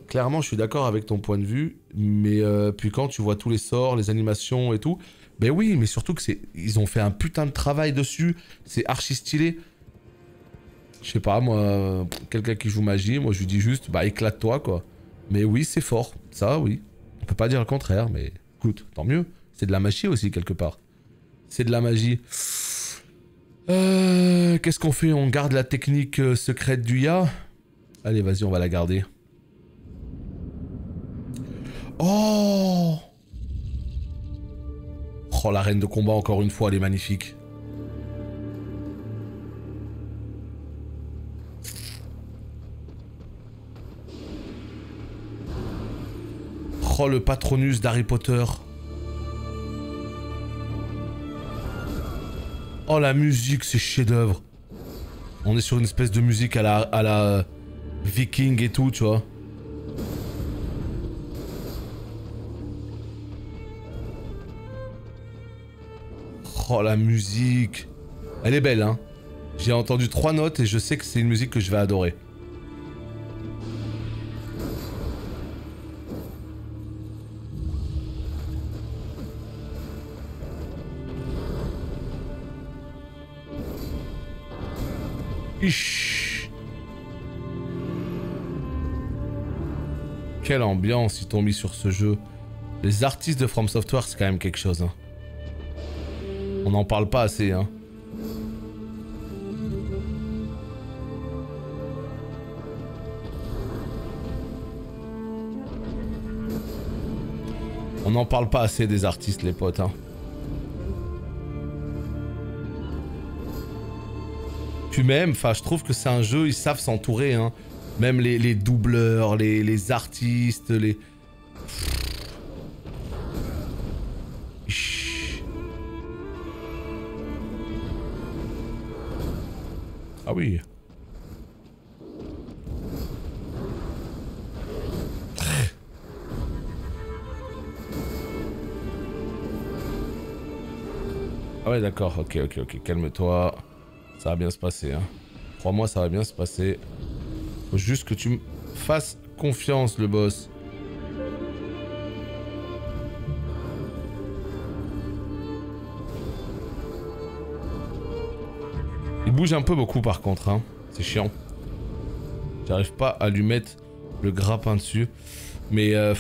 Clairement, je suis d'accord avec ton point de vue. Mais puis quand tu vois tous les sorts, les animations et tout... Ben oui, mais surtout que ils ont fait un putain de travail dessus. C'est archi stylé. Je sais pas, moi... Quelqu'un qui joue magie, moi je lui dis juste... Bah éclate-toi, quoi. Mais oui, c'est fort. Ça, oui. On peut pas dire le contraire, mais... Écoute, tant mieux. C'est de la magie aussi, quelque part. C'est de la magie. Qu'est-ce qu'on fait? On garde la technique secrète du Ya? Allez, vas-y, on va la garder. Oh! Oh, la reine de combat, encore une fois, elle est magnifique. Oh, le Patronus d'Harry Potter. Oh, la musique, c'est chef-d'œuvre. On est sur une espèce de musique à la Viking et tout, tu vois. Oh, la musique. Elle est belle, hein. J'ai entendu 3 notes et je sais que c'est une musique que je vais adorer. Ish. Quelle ambiance ils t'ont mis sur ce jeu. Les artistes de From Software, c'est quand même quelque chose, hein. On n'en parle pas assez, hein. On n'en parle pas assez des artistes, les potes, hein. Puis même, enfin, je trouve que c'est un jeu, ils savent s'entourer, hein. Même les doubleurs, les artistes, les... Ah oui. Ah ouais, d'accord, ok, calme-toi. Ça va bien se passer, hein. Crois-moi, ça va bien se passer. Faut juste que tu me fasses confiance, le boss. Il bouge un peu beaucoup, par contre, hein. C'est chiant. J'arrive pas à lui mettre le grappin dessus. Mais, ouais.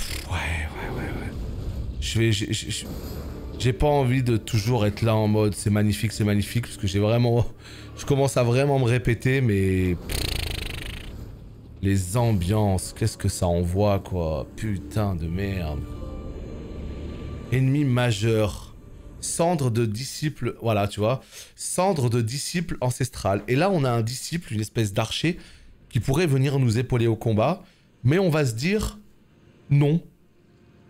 J'ai pas envie de toujours être là en mode c'est magnifique, parce que j'ai vraiment... Je commence à vraiment me répéter, mais... Les ambiances, qu'est-ce que ça envoie, quoi. Putain de merde. Ennemi majeur. Cendre de disciple... Voilà, tu vois. Cendre de disciple ancestral. Et là, on a un disciple, une espèce d'archer, qui pourrait venir nous épauler au combat. Mais on va se dire... Non.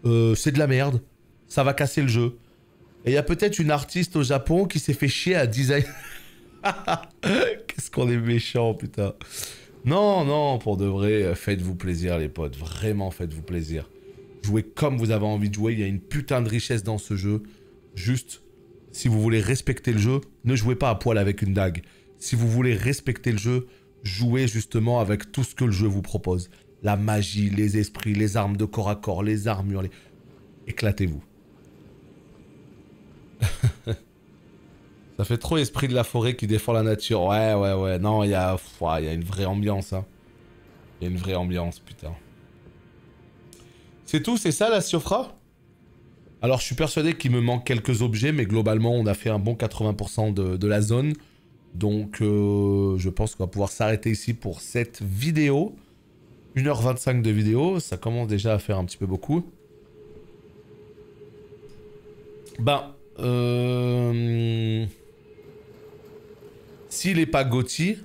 C'est de la merde. Ça va casser le jeu. Et il y a peut-être une artiste au Japon qui s'est fait chier à design... Qu'est-ce qu'on est méchant, putain. Non, pour de vrai, faites-vous plaisir, les potes. Vraiment, faites-vous plaisir. Jouez comme vous avez envie de jouer. Il y a une putain de richesse dans ce jeu. Juste, si vous voulez respecter le jeu, ne jouez pas à poil avec une dague. Si vous voulez respecter le jeu, jouez justement avec tout ce que le jeu vous propose. La magie, les esprits, les armes de corps à corps, les armures, les... Éclatez-vous. Ça fait trop esprit de la forêt qui défend la nature. Ouais. Non, il y a une vraie ambiance, hein. Il y a une vraie ambiance, putain. C'est tout, c'est ça la Siofra? Alors, je suis persuadé qu'il me manque quelques objets, mais globalement, on a fait un bon 80% de la zone. Donc, je pense qu'on va pouvoir s'arrêter ici pour cette vidéo. 1h25 de vidéo, ça commence déjà à faire un petit peu beaucoup. Ben, s'il n'est pas GOTY,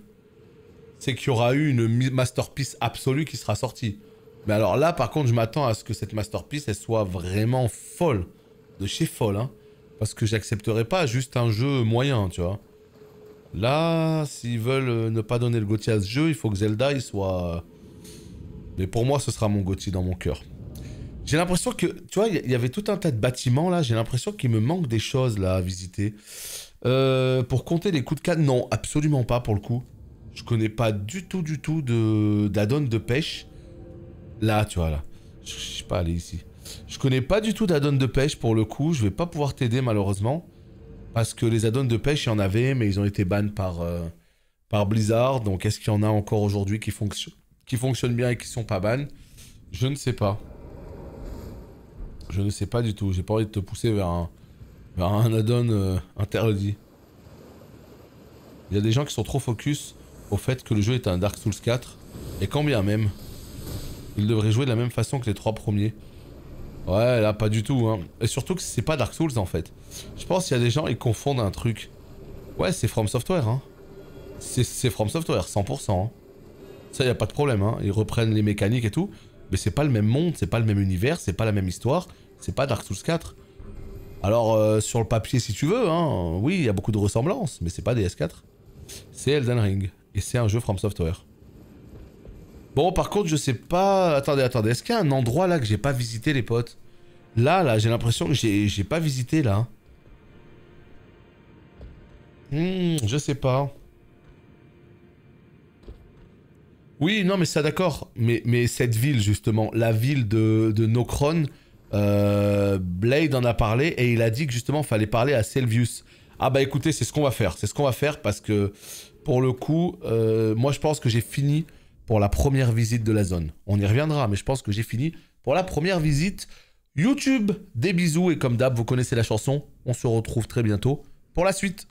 c'est qu'il y aura eu une masterpiece absolue qui sera sortie. Mais alors là, par contre, je m'attends à ce que cette masterpiece, elle soit vraiment folle. De chez folle, hein. Parce que j'accepterai pas juste un jeu moyen, tu vois. Là, s'ils veulent ne pas donner le GOTY à ce jeu, il faut que Zelda, il soit... Mais pour moi, ce sera mon GOTY dans mon cœur. J'ai l'impression que... Tu vois, il y avait tout un tas de bâtiments, là. J'ai l'impression qu'il me manque des choses, là, à visiter. Pour compter les coups de canne, non, absolument pas, pour le coup. Je connais pas du tout d'add-on de pêche. Là, tu vois, là. Je suis pas allé ici. Je connais pas du tout d'add-on de pêche, pour le coup. Je vais pas pouvoir t'aider, malheureusement. Parce que les add-ons de pêche, il y en avait, mais ils ont été banned par Blizzard. Donc, est-ce qu'il y en a encore aujourd'hui qui fonctionnent bien et qui sont pas bans? Je ne sais pas. Je ne sais pas du tout. J'ai pas envie de te pousser vers un add-on interdit. Il y a des gens qui sont trop focus au fait que le jeu est un Dark Souls 4. Et quand bien même, il devrait jouer de la même façon que les 3 premiers. Ouais, là, pas du tout, hein. Et surtout que c'est pas Dark Souls, en fait. Je pense qu'il y a des gens, ils confondent un truc. Ouais, c'est From Software, hein. C'est From Software, 100%, hein. Ça, y a pas de problème, hein. Ils reprennent les mécaniques et tout. Mais c'est pas le même monde, c'est pas le même univers, c'est pas la même histoire. C'est pas Dark Souls 4. Alors, sur le papier, si tu veux, hein, oui, il y a beaucoup de ressemblances. Mais c'est pas DS4. C'est Elden Ring. Et c'est un jeu From Software. Bon, par contre, je sais pas... Attendez. Est-ce qu'il y a un endroit, là, que j'ai pas visité, les potes? Là, j'ai l'impression que j'ai pas visité, là. Je sais pas. Oui, non, mais ça, d'accord. Mais cette ville, justement, la ville de Nokron, Blade en a parlé, et il a dit que, justement, il fallait parler à Selvius. Ah bah écoutez, c'est ce qu'on va faire. C'est ce qu'on va faire, parce que, pour le coup, moi, je pense que j'ai fini... pour la première visite de la zone. On y reviendra, mais je pense que j'ai fini pour la première visite. YouTube, des bisous, et comme d'hab, vous connaissez la chanson. On se retrouve très bientôt pour la suite.